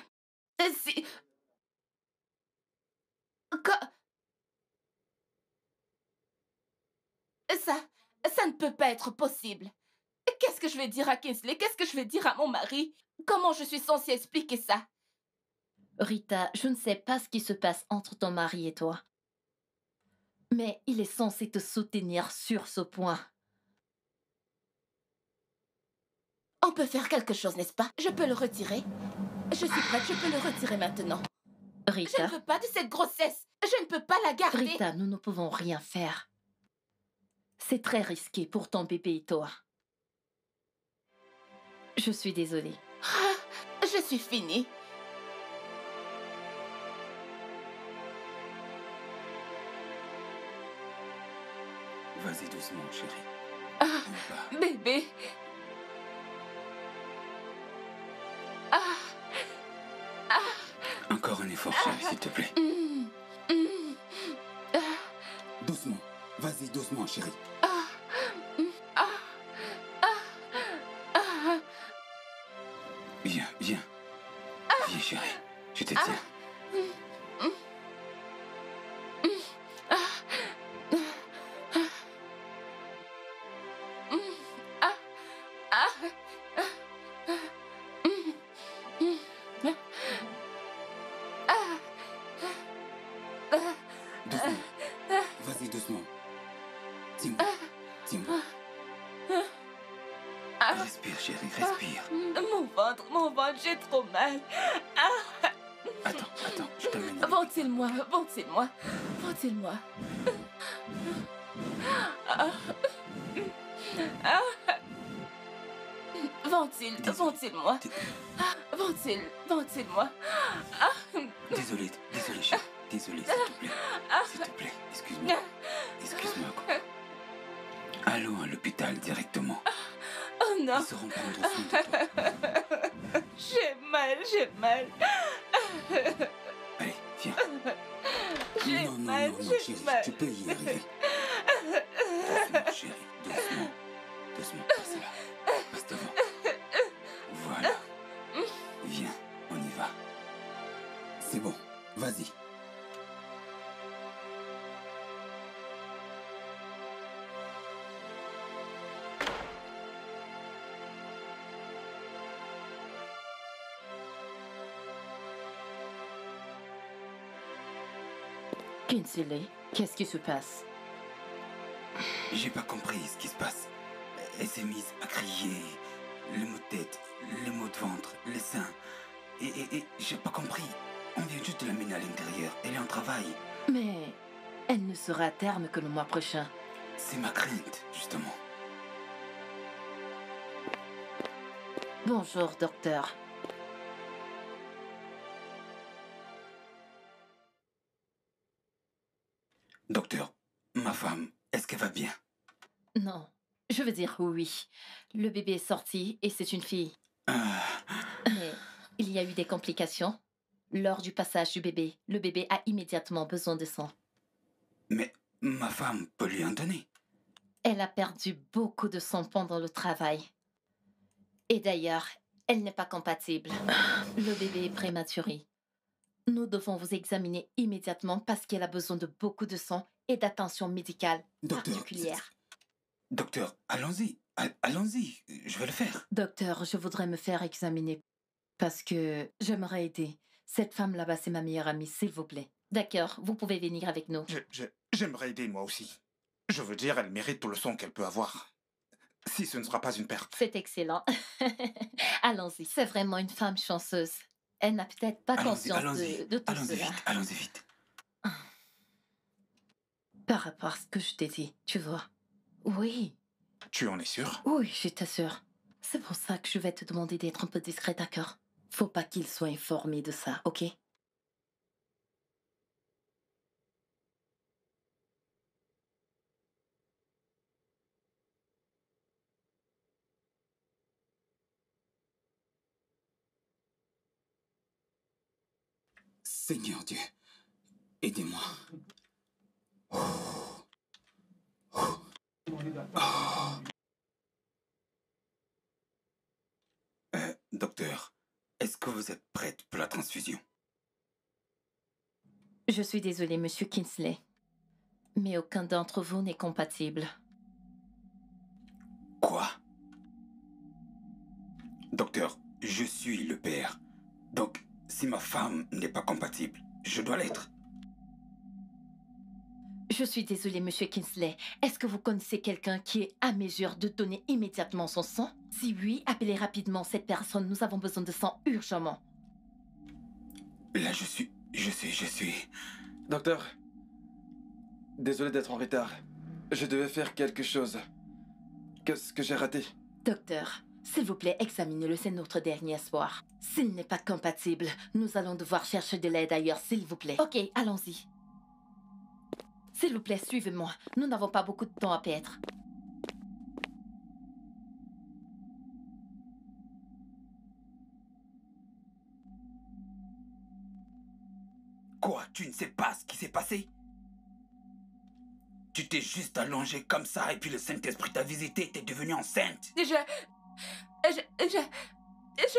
Co- Ça ne peut pas être possible. Qu'est-ce que je vais dire à Kingsley? Qu'est-ce que je vais dire à mon mari? Comment je suis censée expliquer ça? Rita, je ne sais pas ce qui se passe entre ton mari et toi. Mais il est censé te soutenir sur ce point. On peut faire quelque chose, n'est-ce pas? Je peux le retirer. Je suis prête, je peux le retirer maintenant. Je Rita, ne veux pas de cette grossesse. Je ne peux pas la garder. Rita, nous ne pouvons rien faire. C'est très risqué pour ton bébé et toi. Je suis désolée. Ah, je suis finie. Vas-y doucement, chérie. Ah, On va. bébé. Ah, ah, Encore un effort, chérie, s'il te plaît. ah, Doucement. Vas-y doucement, chérie. ah, ah, ah. Viens, viens. Viens, chérie. Je te tiens. Doucement. Vas-y doucement. Tiens-moi. Tiens-moi. Respire, chérie, respire. Mon ventre, j'ai trop mal. Attends, je t'amène. Ventile-moi, ventile-moi, ventile-moi. Ventile-moi. Ventile-moi. Désolé, chérie. Désolé, s'il te plaît, excuse-moi. Excuse-moi. Allons à l'hôpital directement. Oh non, Ils sauront prendre soin de toi. j'ai mal. Allez, viens. J'ai Non, mal, j'ai chérie, mal. tu peux y arriver. Doucement, chérie, doucement. Doucement, passe là. Passe devant. Voilà. Viens, on y va. C'est bon, vas-y. Kingsley, qu'est-ce qui se passe? J'ai pas compris ce qui se passe. Elle s'est mise à crier. Les maux de tête, les maux de ventre, les seins. Et j'ai pas compris. On vient juste de l'amener à l'intérieur. Elle est en travail. Mais elle ne sera à terme que le mois prochain. C'est ma crainte, justement. Bonjour, docteur. Docteur, ma femme, est-ce qu'elle va bien? Non, je veux dire oui. Le bébé est sorti et c'est une fille. Ah, Mais il y a eu des complications. Lors du passage du bébé, le bébé a immédiatement besoin de sang. mais ma femme peut lui en donner. Elle a perdu beaucoup de sang pendant le travail. Et d'ailleurs, elle n'est pas compatible. Le bébé est prématuré. Nous devons vous examiner immédiatement parce qu'elle a besoin de beaucoup de sang et d'attention médicale Docteur, particulière. Docteur, allons-y. Allons-y, je vais le faire. Docteur, je voudrais me faire examiner parce que j'aimerais aider. Cette femme là-bas, c'est ma meilleure amie, s'il vous plaît. D'accord, vous pouvez venir avec nous. J'aimerais aider moi aussi. Je veux dire, elle mérite tout le sang qu'elle peut avoir. Si ce ne sera pas une perte. C'est excellent. Allons-y. C'est vraiment une femme chanceuse. Elle n'a peut-être pas conscience de tout Allons-y cela. vite, allons-y vite. Par rapport à ce que je t'ai dit, tu vois. Oui, Tu en es sûr? oui, je t'assure. C'est pour ça que je vais te demander d'être un peu discret, d'accord? Faut pas qu'il soit informé de ça, ok? Seigneur Dieu, aidez-moi. Docteur, est-ce que vous êtes prête pour la transfusion? Je suis désolée, Monsieur Kingsley. Mais aucun d'entre vous n'est compatible. Quoi? Docteur, je suis le père. Donc, si ma femme n'est pas compatible, je dois l'être. Je suis désolée, Monsieur Kingsley. Est-ce que vous connaissez quelqu'un qui est à mesure de donner immédiatement son sang? Si oui, appelez rapidement cette personne. Nous avons besoin de sang urgemment. Là, je suis... Docteur, désolé d'être en retard. Je devais faire quelque chose. Qu'est-ce que j'ai raté? Docteur, s'il vous plaît, examinez-le, c'est notre dernier espoir. S'il n'est pas compatible, nous allons devoir chercher de l'aide ailleurs, s'il vous plaît. Ok, allons-y. S'il vous plaît, suivez-moi. Nous n'avons pas beaucoup de temps à perdre. Quoi? Tu ne sais pas ce qui s'est passé? Tu t'es juste allongé comme ça et puis le Saint-Esprit t'a visité et t'es devenue enceinte. Je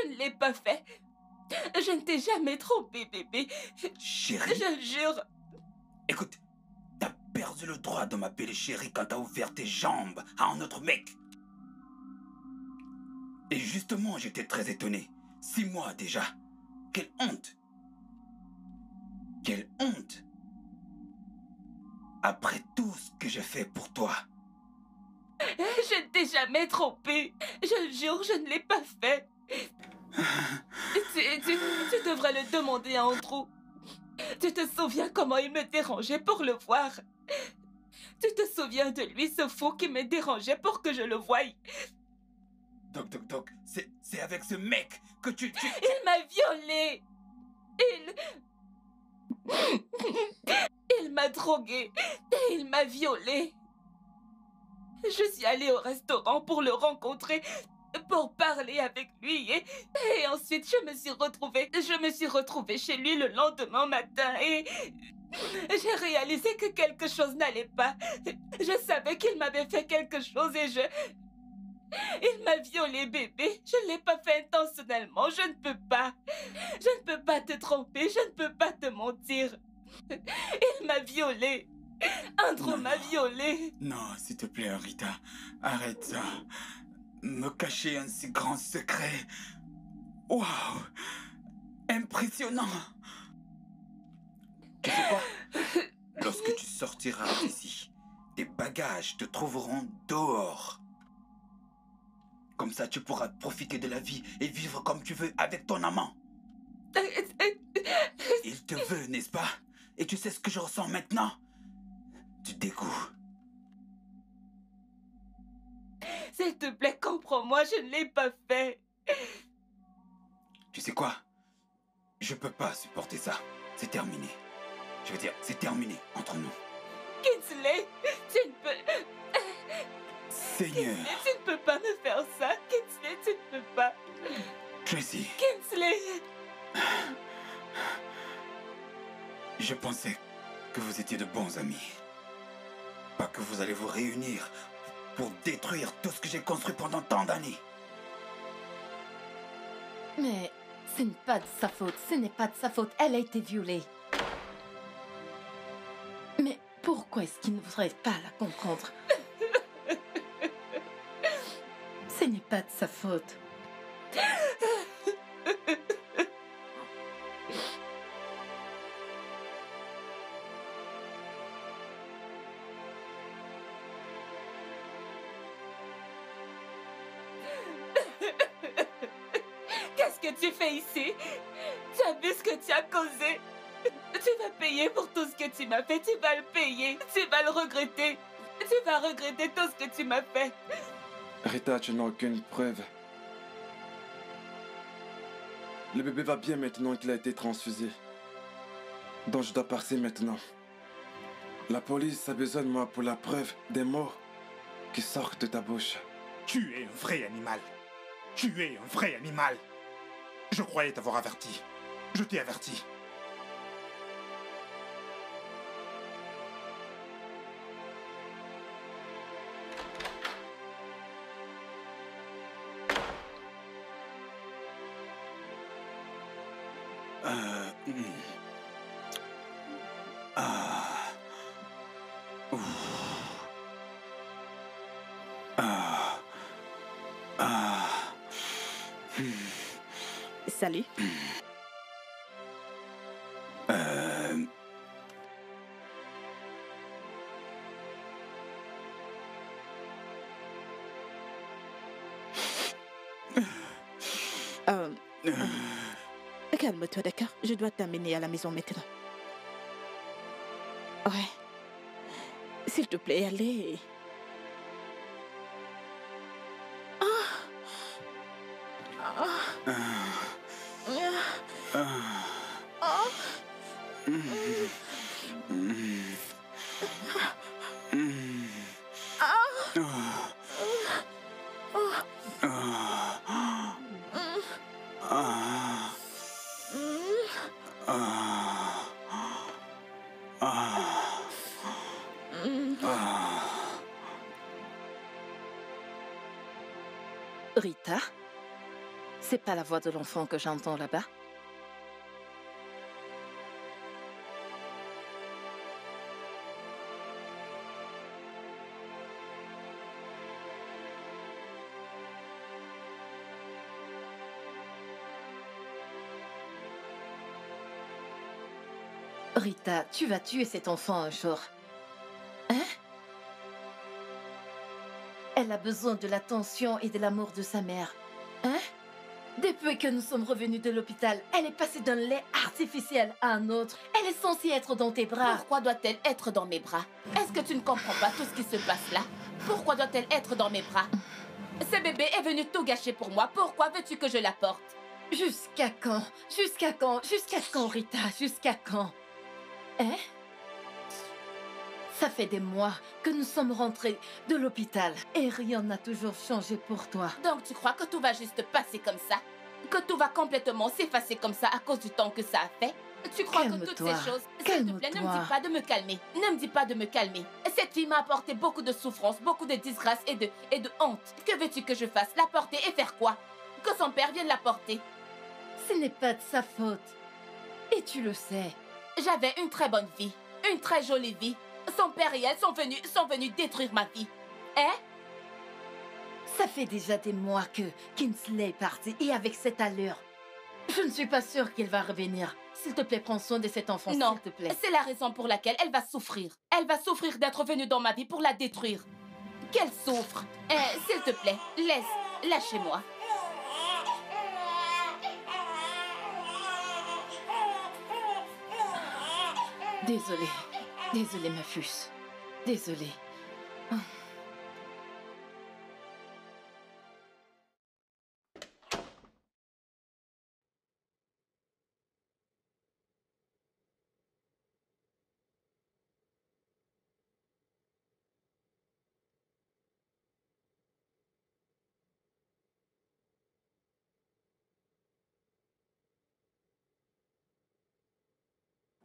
ne l'ai pas fait. Je ne t'ai jamais trompé, bébé. Chérie? Je jure. Écoute, t'as perdu le droit de m'appeler chérie quand t'as ouvert tes jambes à un autre mec. Et justement, j'étais très étonné. 6 mois déjà. Quelle honte! Quelle honte! Après tout ce que j'ai fait pour toi. Je ne t'ai jamais trompé. Je jure, je ne l'ai pas fait. Tu devrais le demander à Andrew. Tu te souviens comment il me dérangeait pour le voir? Tu te souviens de lui, ce fou qui me dérangeait pour que je le voie? Doc, c'est avec ce mec que tu... Il m'a violée. Il m'a droguée et il m'a violée. Je suis allée au restaurant pour le rencontrer, pour parler avec lui et ensuite je me suis retrouvée chez lui le lendemain matin et j'ai réalisé que quelque chose n'allait pas. Je savais qu'il m'avait fait quelque chose et il m'a violée, bébé. Je ne l'ai pas fait intentionnellement. Je ne peux pas. Je ne peux pas te tromper. Je ne peux pas te mentir. Il m'a violée. Andrew m'a violée. Non, s'il te plaît, Rita. Arrête ça. Me cacher un si grand secret. Waouh! Impressionnant! Tu sais quoi? Lorsque tu sortiras d'ici, tes bagages te trouveront dehors. Comme ça, tu pourras profiter de la vie et vivre comme tu veux avec ton amant. Il te veut, n'est-ce pas? Et tu sais ce que je ressens maintenant? Du dégoût. S'il te plaît, comprends-moi, je ne l'ai pas fait. Tu sais quoi? Je peux pas supporter ça. C'est terminé. Je veux dire, c'est terminé entre nous. Kingsley, tu ne peux... Seigneur. Kingsley, tu ne peux pas me faire ça. Kingsley, tu ne peux pas. Tracy. Kingsley. Je pensais que vous étiez de bons amis. Pas que vous allez vous réunir pour détruire tout ce que j'ai construit pendant tant d'années. Mais ce n'est pas de sa faute, ce n'est pas de sa faute. Elle a été violée. Mais pourquoi est-ce qu'il ne voudrait pas la comprendre? Ce n'est pas de sa faute. Qu'est-ce que tu fais ici? Tu as vu ce que tu as causé? Tu vas payer pour tout ce que tu m'as fait. Tu vas le payer. Tu vas le regretter. Tu vas regretter tout ce que tu m'as fait. Rita, tu n'as aucune preuve. Le bébé va bien maintenant qu'il a été transfusé. Donc je dois partir maintenant. La police a besoin de moi pour la preuve des mots qui sortent de ta bouche. Tu es un vrai animal. Tu es un vrai animal. Je croyais t'avoir averti. Je t'ai averti. Salut. Euh... Calme-toi, d'accord? Je dois t'amener à la maison maintenant. Ouais. S'il te plaît, allez. Rita, c'est pas la voix de l'enfant que j'entends là-bas? Rita, tu vas tuer cet enfant un jour. Hein? Elle a besoin de l'attention et de l'amour de sa mère. Hein? Depuis que nous sommes revenus de l'hôpital, elle est passée d'un lait artificiel à un autre. Elle est censée être dans tes bras. Pourquoi doit-elle être dans mes bras? Est-ce que tu ne comprends pas tout ce qui se passe là? Pourquoi doit-elle être dans mes bras? Ce bébé est venu tout gâcher pour moi. Pourquoi veux-tu que je la porte? Jusqu'à quand? Jusqu'à quand? Jusqu'à quand, Rita? Jusqu'à quand? Hein? Ça fait des mois que nous sommes rentrés de l'hôpital et rien n'a toujours changé pour toi. Donc tu crois que tout va juste passer comme ça? Que tout va complètement s'effacer comme ça à cause du temps que ça a fait? Tu crois que toutes ces choses... S'il te plaît, ne me dis pas de me calmer. Ne me dis pas de me calmer. Cette fille m'a apporté beaucoup de souffrance, beaucoup de disgrâce et de honte. Que veux-tu que je fasse? La porter et faire quoi? Que son père vienne la porter? Ce n'est pas de sa faute. Et tu le sais. J'avais une très bonne vie. Une très jolie vie. Son père et elle sont venus détruire ma vie. Hein? Ça fait déjà des mois que Kingsley est parti et avec cette allure. Je ne suis pas sûre qu'il va revenir. S'il te plaît, prends soin de cet enfant, non, s'il te plaît. C'est la raison pour laquelle elle va souffrir. Elle va souffrir d'être venue dans ma vie pour la détruire. Qu'elle souffre. S'il te plaît, lâchez-moi. Désolée. Désolée, Mafus. Désolée. Oh.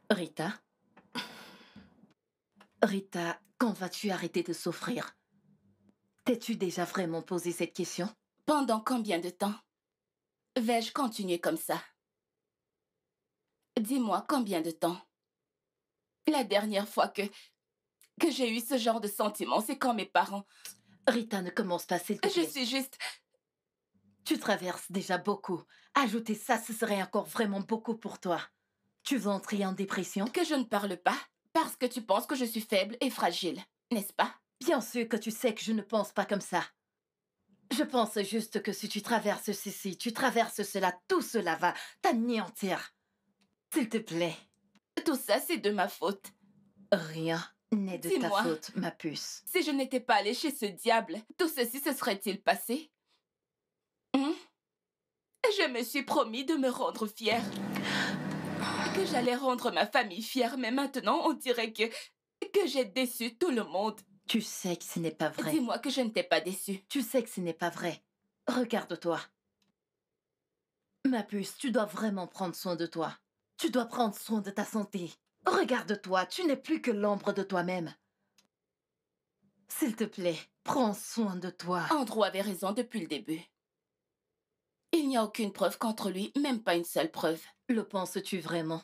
Rita? Rita, quand vas-tu arrêter de souffrir? T'es-tu déjà vraiment posé cette question? Pendant combien de temps vais-je continuer comme ça? Dis-moi, combien de temps? La dernière fois que j'ai eu ce genre de sentiment, c'est quand mes parents... Rita, ne commence pas, s'il te plaît. Je suis juste... Tu traverses déjà beaucoup. Ajouter ça, ce serait encore vraiment beaucoup pour toi. Tu veux entrer en dépression? Que je ne parle pas parce que tu penses que je suis faible et fragile, n'est-ce pas? Bien sûr que tu sais que je ne pense pas comme ça. Je pense juste que si tu traverses ceci, tu traverses cela, tout cela va t'anéantir. S'il te plaît. Tout ça, c'est de ma faute. Rien n'est de ta faute, ma puce. Si je n'étais pas allée chez ce diable, tout ceci se serait-il passé? Je me suis promis de me rendre fière. Que j'allais rendre ma famille fière, mais maintenant, on dirait que j'ai déçu tout le monde. Tu sais que ce n'est pas vrai. Dis-moi que je ne t'ai pas déçue. Tu sais que ce n'est pas vrai. Regarde-toi. Ma puce, tu dois vraiment prendre soin de toi. Tu dois prendre soin de ta santé. Regarde-toi, tu n'es plus que l'ombre de toi-même. S'il te plaît, prends soin de toi. Andrew avait raison depuis le début. Il n'y a aucune preuve contre lui, même pas une seule preuve. Le penses-tu vraiment?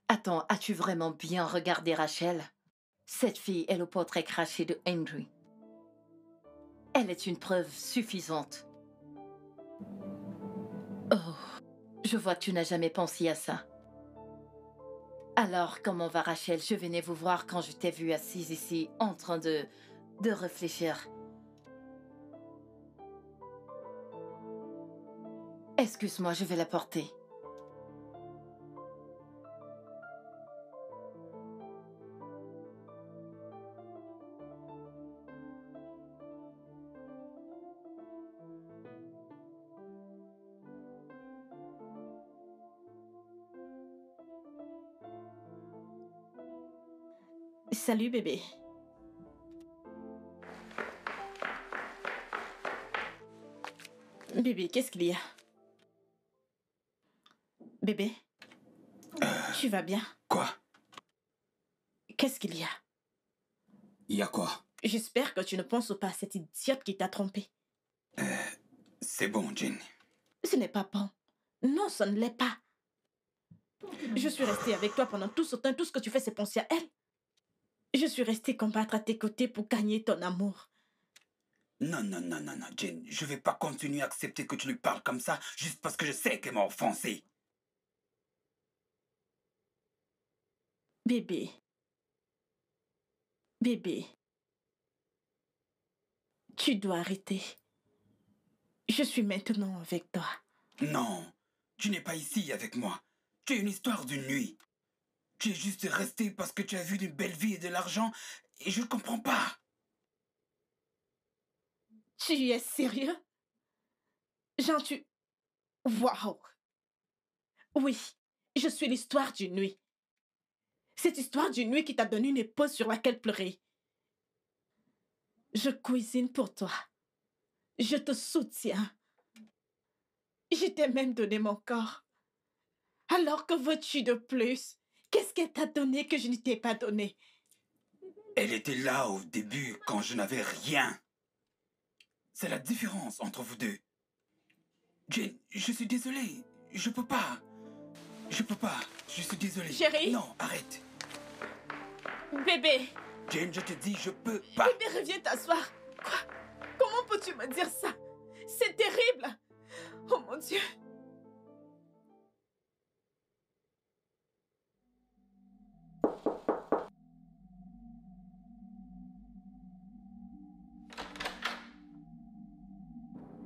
Attends, as-tu vraiment bien regardé Rachel? Cette fille est le portrait craché de Henry. Elle est une preuve suffisante. Oh, Je vois que tu n'as jamais pensé à ça. Alors, comment va Rachel? Je venais vous voir quand je t'ai vue assise ici, en train de réfléchir. Excuse-moi, je vais la porter. Salut, bébé. Bébé, qu'est-ce qu'il y a? Bébé, tu vas bien? Quoi? Qu'est-ce qu'il y a? Il y a quoi? J'espère que tu ne penses pas à cette idiote qui t'a trompé. C'est bon, Jane. Ce n'est pas bon. Non, ça ne l'est pas. Je suis restée avec toi pendant tout ce temps. Tout ce que tu fais, c'est penser à elle. Je suis restée combattre à tes côtés pour gagner ton amour. Non, non, non, non, non, Jane. Je vais pas continuer à accepter que tu lui parles comme ça juste parce que je sais qu'elle m'a offensé. Bébé. Bébé. Tu dois arrêter. Je suis maintenant avec toi. Non, tu n'es pas ici avec moi. Tu es une histoire d'une nuit. Tu es juste resté parce que tu as vu une belle vie et de l'argent et je ne comprends pas. Tu es sérieux? Jean, tu... Waouh! Oui, je suis l'histoire d'une nuit. Cette histoire d'une nuit qui t'a donné une épaule sur laquelle pleurer. Je cuisine pour toi. Je te soutiens. Je t'ai même donné mon corps. Alors que veux-tu de plus? Qu'est-ce qu'elle t'a donné que je ne t'ai pas donné? Elle était là au début quand je n'avais rien. C'est la différence entre vous deux. Jane, je suis désolé. Je peux pas. Je peux pas. Je suis désolé. Chérie? Non, arrête. Bébé! Jane, je te dis, je peux pas. Bébé, reviens t'asseoir. Quoi? Comment peux-tu me dire ça? C'est terrible! Oh mon Dieu!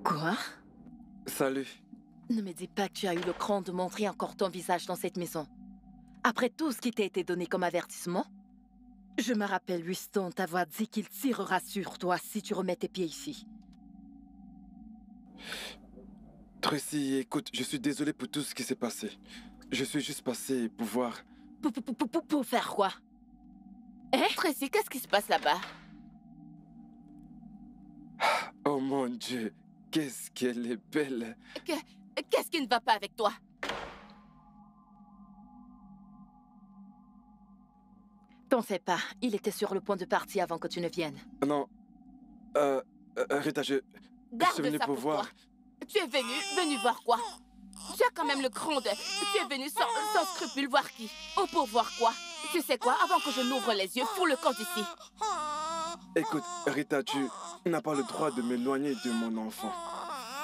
Quoi? Salut. Ne me dis pas que tu as eu le cran de montrer encore ton visage dans cette maison. Après tout ce qui t'a été donné comme avertissement? Je me rappelle, Winston, t'avoir dit qu'il tirera sur toi si tu remets tes pieds ici. Tracy, écoute, je suis désolé pour tout ce qui s'est passé. Je suis juste passé pour voir... Pour faire quoi? Tracy, qu'est-ce qui se passe là-bas? Oh mon Dieu, qu'est-ce qu'elle est belle. Qu'est-ce qui ne va pas avec toi? T'en fais pas, il était sur le point de partir avant que tu ne viennes. Non, Rita, je suis Garde venu ça pour pour voir... toi. Tu es venu voir quoi? Tu as quand même le cran de... Tu es venu sans scrupule voir qui? Ou pour voir quoi? Tu sais quoi? Avant que je n'ouvre les yeux, fous le camp d'ici. Écoute, Rita, tu n'as pas le droit de m'éloigner de mon enfant.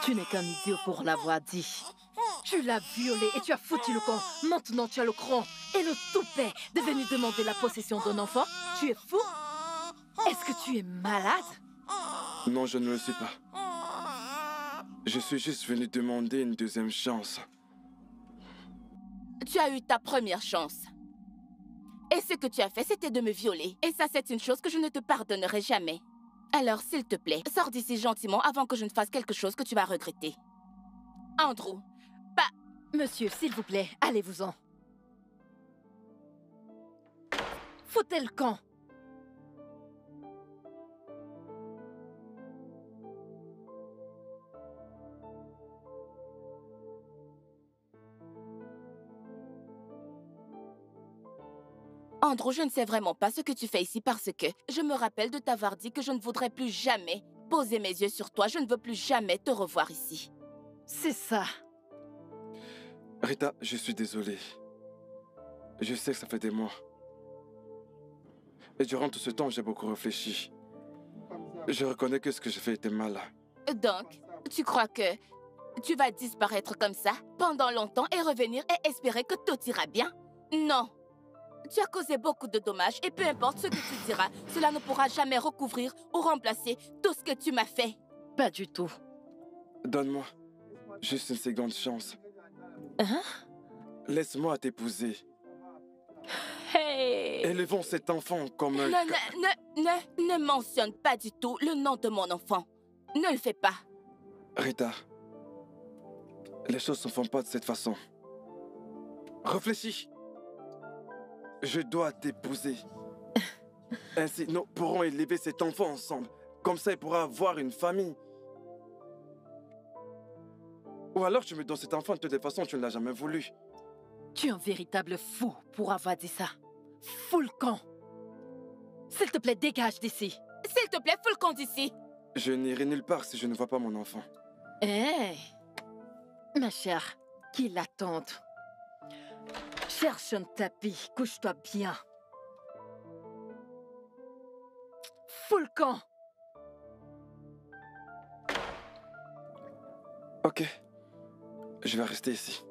Tu n'es qu'un idiot pour l'avoir dit. Tu l'as violé et tu as foutu le camp. Maintenant tu as le cran et le toupet de venir demander la possession d'un enfant. Tu es fou? Est-ce que tu es malade? Non, je ne le suis pas. Je suis juste venu demander une deuxième chance. Tu as eu ta première chance. Et ce que tu as fait, c'était de me violer. Et ça, c'est une chose que je ne te pardonnerai jamais. Alors, s'il te plaît, sors d'ici gentiment avant que je ne fasse quelque chose que tu vas regretter. Andrew, Monsieur, s'il vous plaît, allez-vous-en. Foutez le camp. Andrew, je ne sais vraiment pas ce que tu fais ici parce que je me rappelle de t'avoir dit que je ne voudrais plus jamais poser mes yeux sur toi. Je ne veux plus jamais te revoir ici. C'est ça. Rita, je suis désolé. Je sais que ça fait des mois. Et durant tout ce temps, j'ai beaucoup réfléchi. Je reconnais que ce que j'ai fait était mal. Donc, tu crois que Tu vas disparaître comme ça pendant longtemps et revenir et espérer que tout ira bien? Non. Tu as causé beaucoup de dommages et peu importe ce que tu diras, cela ne pourra jamais recouvrir ou remplacer tout ce que tu m'as fait. Pas du tout. Donne-moi juste une seconde chance. Hein? Laisse-moi t'épouser. Hey! Élevons cet enfant comme un... Ne mentionne pas du tout le nom de mon enfant. Ne le fais pas. Rita, les choses ne se font pas de cette façon. Réfléchis. Je dois t'épouser. Ainsi, nous pourrons élever cet enfant ensemble. Comme ça, il pourra avoir une famille. Ou alors tu me donnes cet enfant de toute façon, tu ne l'as jamais voulu. Tu es un véritable fou pour avoir dit ça. Fou le camp. S'il te plaît, dégage d'ici. S'il te plaît, fous le camp d'ici. Je n'irai nulle part si je ne vois pas mon enfant. Hé! Ma chère, qu'il attende. Cherche un tapis, couche-toi bien. Fous le camp. Ok. Je vais rester ici.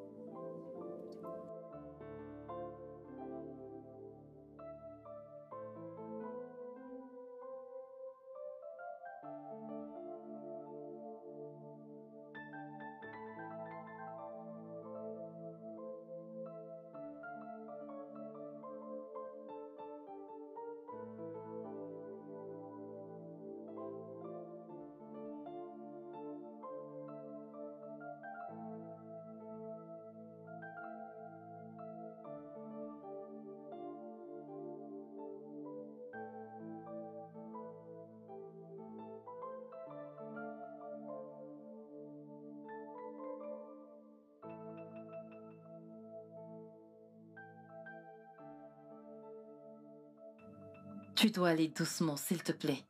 Tu dois aller doucement, s'il te plaît.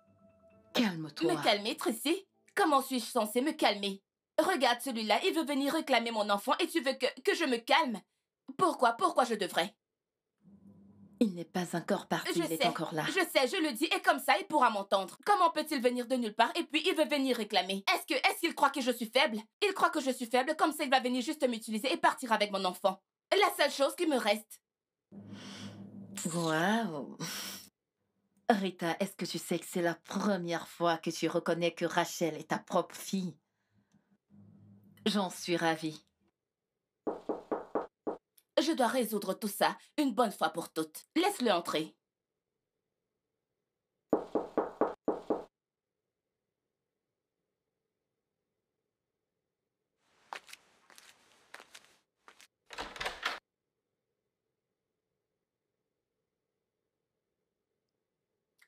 Calme-toi. Me calmer, Tracy? Comment suis-je censée me calmer? Regarde celui-là, il veut venir réclamer mon enfant et tu veux que je me calme? Pourquoi je devrais? Il n'est pas encore parti, il est encore là. Je sais, je le dis et comme ça, il pourra m'entendre. Comment peut-il venir de nulle part et puis il veut venir réclamer? Est-ce qu'il croit que je suis faible? Il croit que je suis faible, comme ça il va venir juste m'utiliser et partir avec mon enfant. La seule chose qui me reste. Waouh! Rita, est-ce que tu sais que c'est la première fois que tu reconnais que Rachel est ta propre fille? J'en suis ravie. Je dois résoudre tout ça une bonne fois pour toutes. Laisse-le entrer.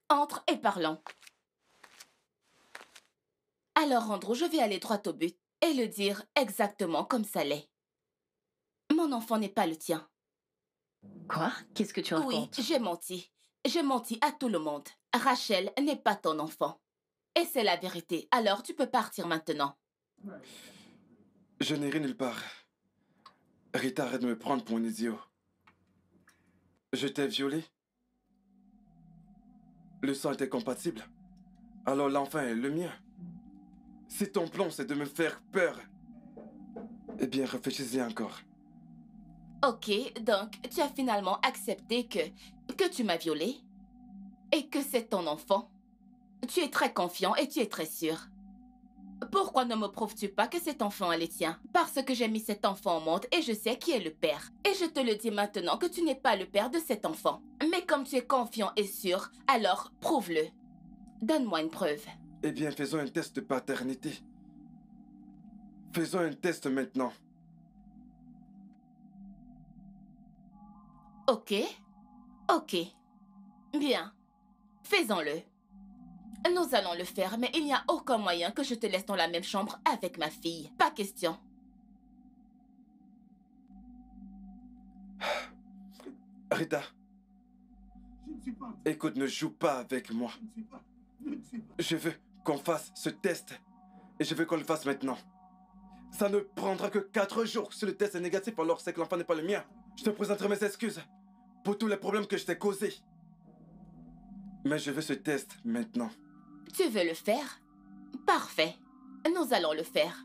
Entre et parlons. Alors, Andrew, je vais aller droit au but et le dire exactement comme ça l'est. Mon enfant n'est pas le tien. Quoi? Qu'est-ce que tu racontes? Oui, j'ai menti. J'ai menti à tout le monde. Rachel n'est pas ton enfant. Et c'est la vérité. Alors, tu peux partir maintenant. Je n'irai nulle part. Rita, arrête de me prendre pour un idiot. Je t'ai violé. Le sang était compatible. Alors l'enfant est le mien. Si ton plan c'est de me faire peur, eh bien réfléchis-y encore. Ok, donc tu as finalement accepté que tu m'as violée et que c'est ton enfant. Tu es très confiant et tu es très sûr. Pourquoi ne me prouves-tu pas que cet enfant est le tien? Parce que j'ai mis cet enfant au monde et je sais qui est le père. Et je te le dis maintenant que tu n'es pas le père de cet enfant. Mais comme tu es confiant et sûr, alors prouve-le. Donne-moi une preuve. Eh bien, faisons un test de paternité. Faisons un test maintenant. Ok. Ok. Bien. Faisons-le. Nous allons le faire, mais il n'y a aucun moyen que je te laisse dans la même chambre avec ma fille. Pas question. Rita, écoute, ne joue pas avec moi. Je veux qu'on fasse ce test et je veux qu'on le fasse maintenant. Ça ne prendra que 4 jours. Si le test est négatif, alors c'est que l'enfant n'est pas le mien. Je te présenterai mes excuses pour tous les problèmes que je t'ai causés. Mais je veux ce test maintenant. Tu veux le faire? Parfait. Nous allons le faire.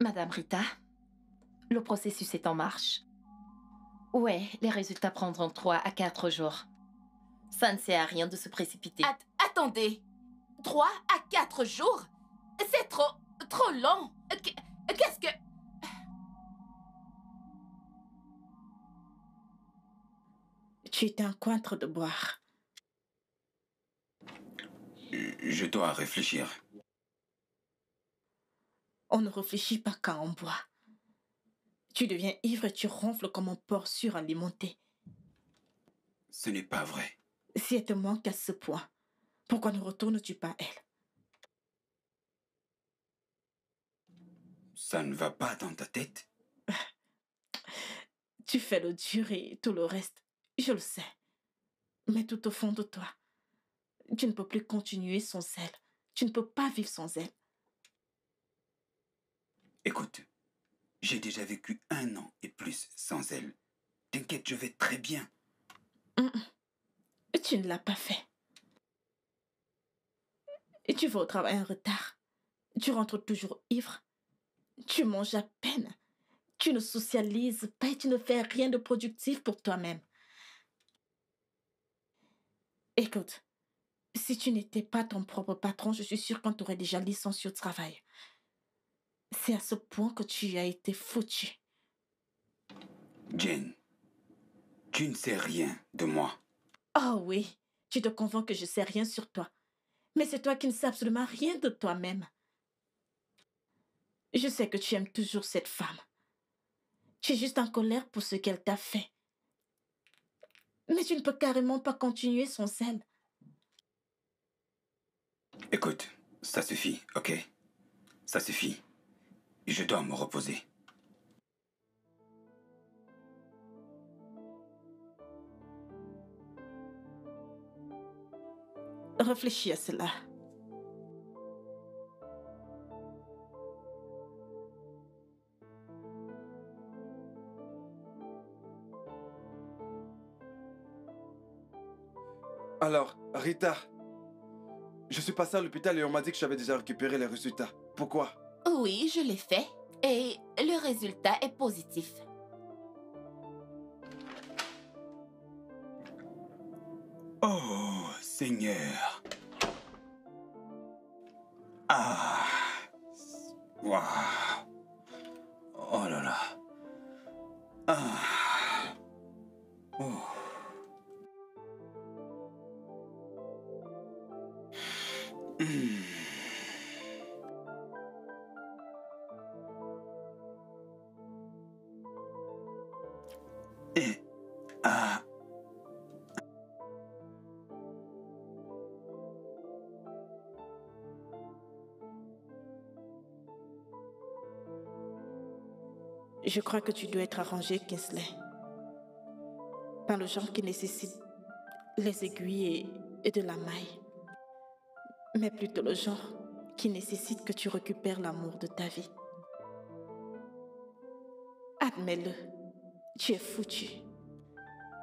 Madame Rita, le processus est en marche. Ouais, les résultats prendront 3 à 4 jours. Ça ne sert à rien de se précipiter. Attendez. 3 à 4 jours? C'est trop long. Qu'est-ce que... Tu es un coin de boire. Je dois réfléchir. On ne réfléchit pas quand on boit. Tu deviens ivre et tu ronfles comme un porc suralimenté. Ce n'est pas vrai. Si elle te manque à ce point, pourquoi ne retournes-tu pas à elle? Ça ne va pas dans ta tête? Tu fais le dur et tout le reste, je le sais. Mais tout au fond de toi, tu ne peux plus continuer sans elle. Tu ne peux pas vivre sans elle. Écoute, j'ai déjà vécu 1 an et plus sans elle. T'inquiète, je vais très bien. Tu ne l'as pas fait. Et tu vas au travail en retard. Tu rentres toujours ivre. Tu manges à peine. Tu ne socialises pas et tu ne fais rien de productif pour toi-même. Écoute, si tu n'étais pas ton propre patron, je suis sûre qu'on t'aurait déjà licencié au travail. C'est à ce point que tu as été foutu. Jane, tu ne sais rien de moi. Oh oui, tu te convaincs que je sais rien sur toi. Mais c'est toi qui ne sais absolument rien de toi-même. Je sais que tu aimes toujours cette femme. Tu es juste en colère pour ce qu'elle t'a fait. Mais tu ne peux carrément pas continuer sans elle. Écoute, ça suffit, ok? Ça suffit. Je dois me reposer. Réfléchis à cela. Alors, Rita, je suis passé à l'hôpital et on m'a dit que j'avais déjà récupéré les résultats. Pourquoi? Oui, je l'ai fait. Et le résultat est positif. Oh, Seigneur. Ah. Waouh. Oh là là. Ah. Oh. Hmm. Et ah. Je crois que tu dois être arrangé, Kingsley. Pas le genre qui nécessite les aiguilles et de la maille. Mais plutôt le genre qui nécessite que tu récupères l'amour de ta vie. Admets-le, tu es foutu.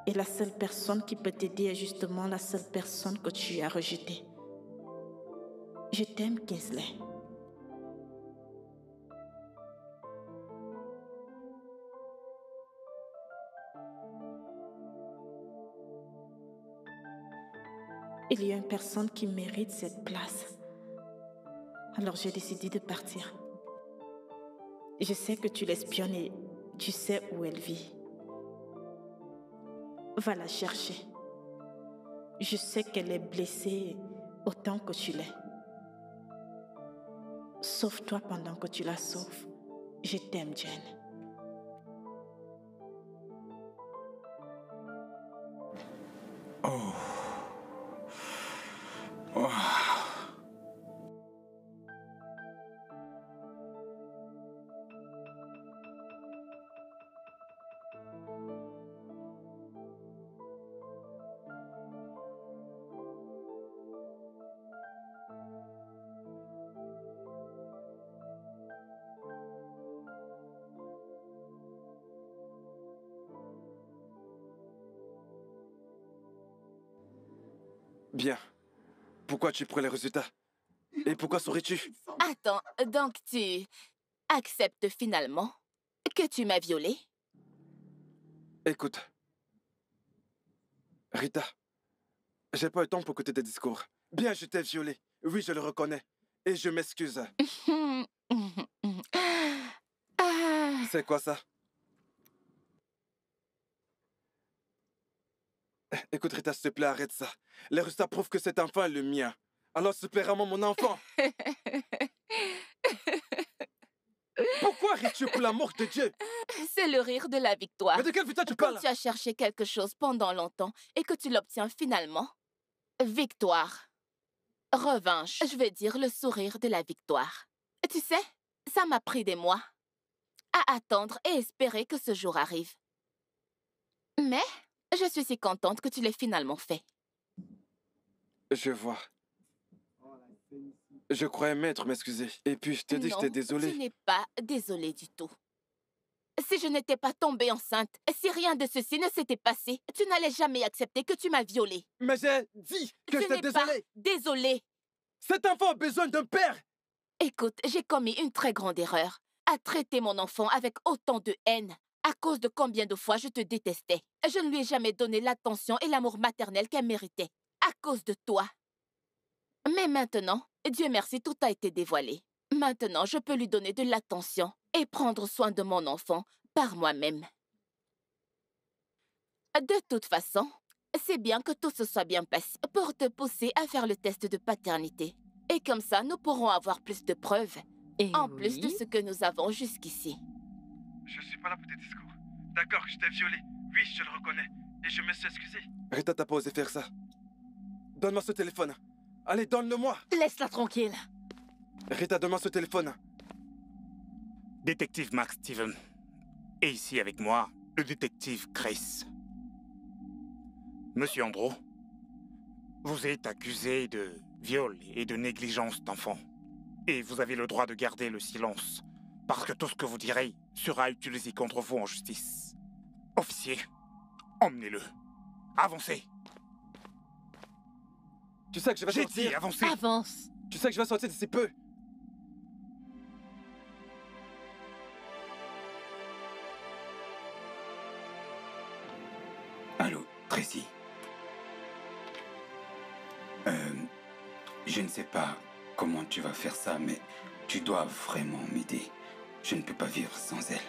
Et la seule personne qui peut t'aider est justement la seule personne que tu as rejetée. Je t'aime, Kingsley. Il y a une personne qui mérite cette place. Alors j'ai décidé de partir. Je sais que tu l'espionnes et tu sais où elle vit. Va la chercher. Je sais qu'elle est blessée autant que tu l'es. Sauve-toi pendant que tu la sauves. Je t'aime, Jane. Oh. Oh. Bien. Pourquoi tu prends les résultats? Et pourquoi souris-tu? Attends, donc tu... acceptes finalement que tu m'as violée. Écoute, Rita, j'ai pas eu le temps pour écouter tes discours. Bien, je t'ai violé. Oui, je le reconnais. Et je m'excuse. Ah, C'est quoi ça? Écoute, Rita, s'il te plaît, arrête ça. Les résultats prouvent que cet enfant est le mien. Alors, s'il te plaît, rends-moi mon enfant. Pourquoi ris-tu pour l'amour de Dieu? c'est le rire de la victoire. Mais de quelle victoire tu Quand parles? tu as cherché quelque chose pendant longtemps et que tu l'obtiens finalement, victoire. Revanche, je vais dire le sourire de la victoire. Tu sais, ça m'a pris des mois à attendre et espérer que ce jour arrive. Mais je suis si contente que tu l'aies finalement fait. Je vois. Je croyais m'être m'excuser. Et puis, je t'ai dit que j'étais Non, désolé. tu n'es pas désolée du tout. Si je n'étais pas tombée enceinte, si rien de ceci ne s'était passé, tu n'allais jamais accepter que tu m'as violée. Mais j'ai dit que Ce j'étais n'est pas désolé. désolée. Cet enfant a besoin d'un père. Écoute, j'ai commis une très grande erreur. À traiter mon enfant avec autant de haine. À cause de combien de fois je te détestais. Je ne lui ai jamais donné l'attention et l'amour maternel qu'elle méritait. À cause de toi. Mais maintenant, Dieu merci, tout a été dévoilé. Maintenant, je peux lui donner de l'attention et prendre soin de mon enfant par moi-même. De toute façon, c'est bien que tout se soit bien passé pour te pousser à faire le test de paternité. Et comme ça, nous pourrons avoir plus de preuves, Et en plus de oui. ce que nous avons jusqu'ici. Je suis pas là pour tes discours. D'accord, je t'ai violé. Oui, je le reconnais. Et je me suis excusé. Rita, t'as pas osé faire ça. Donne-moi ce téléphone. Allez, donne-le-moi. Laisse-la tranquille. Rita, donne-moi ce téléphone. Détective Max Steven. Et ici avec moi, le détective Chris. Monsieur Andro, vous êtes accusé de viol et de négligence d'enfant. Et vous avez le droit de garder le silence, parce que tout ce que vous direz sera utilisé contre vous en justice. Officier, emmenez-le. Avancez. Tu sais que je vais J'ai sortir. dit avancez. Avance. Tu sais que je vais sortir d'ici peu. Allô, Tracy. Je ne sais pas comment tu vas faire ça, mais tu dois vraiment m'aider. Je ne peux pas vivre sans elle.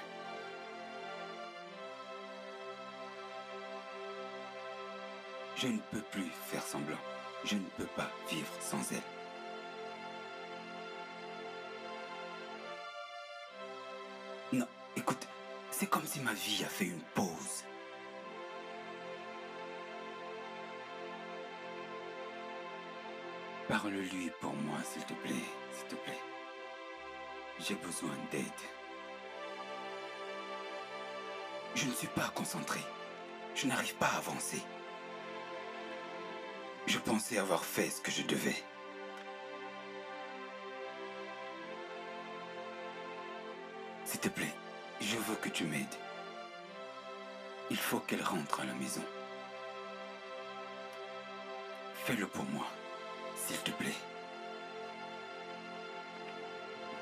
Je ne peux plus faire semblant. Je ne peux pas vivre sans elle. Non, écoute, c'est comme si ma vie a fait une pause. Parle-lui pour moi, s'il te plaît, s'il te plaît. J'ai besoin d'aide. Je ne suis pas concentré. Je n'arrive pas à avancer. Je pensais avoir fait ce que je devais. S'il te plaît, je veux que tu m'aides. Il faut qu'elle rentre à la maison. Fais-le pour moi, s'il te plaît.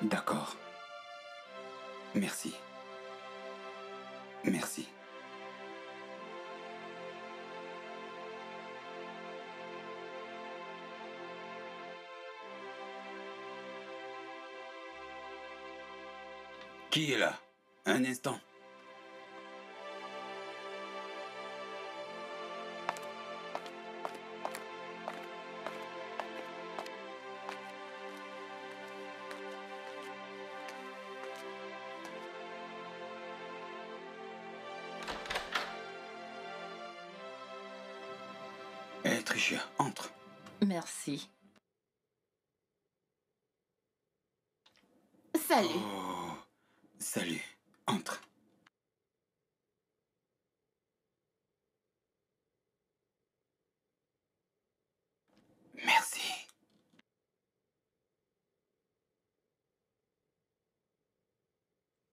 D'accord. Merci. Merci. Qui est là? Un instant. Tricia, entre. Merci. Salut. Oh, salut. Entre. Merci.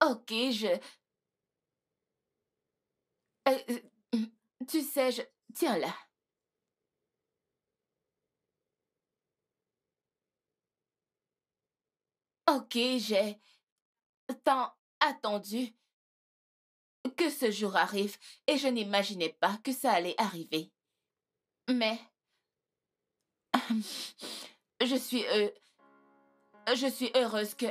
Ok, tu sais, Tiens là. Ok, longtemps attendu que ce jour arrive et je n'imaginais pas que ça allait arriver. Mais je suis heureuse que...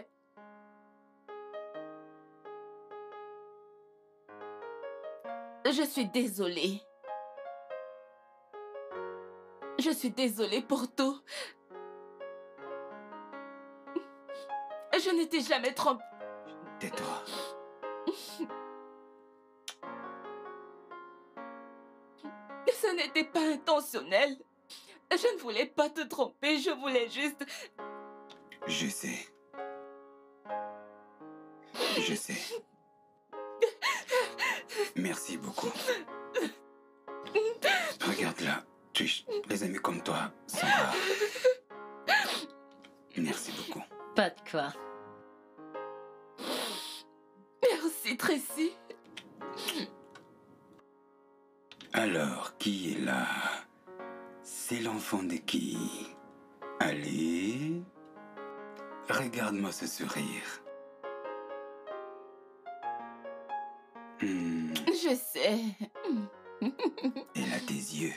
Je suis désolée. Je suis désolée pour tout. Je n'étais jamais trompée. Tais-toi. Ce n'était pas intentionnel. Je ne voulais pas te tromper, je voulais juste... Je sais. Je sais. Merci beaucoup. Regarde là, Trish, les amis comme toi sont rares. Merci beaucoup. Pas de quoi. Merci, Tracy. Alors, qui est là? C'est l'enfant de qui? Allez, regarde-moi ce sourire. Je sais. Elle a tes yeux.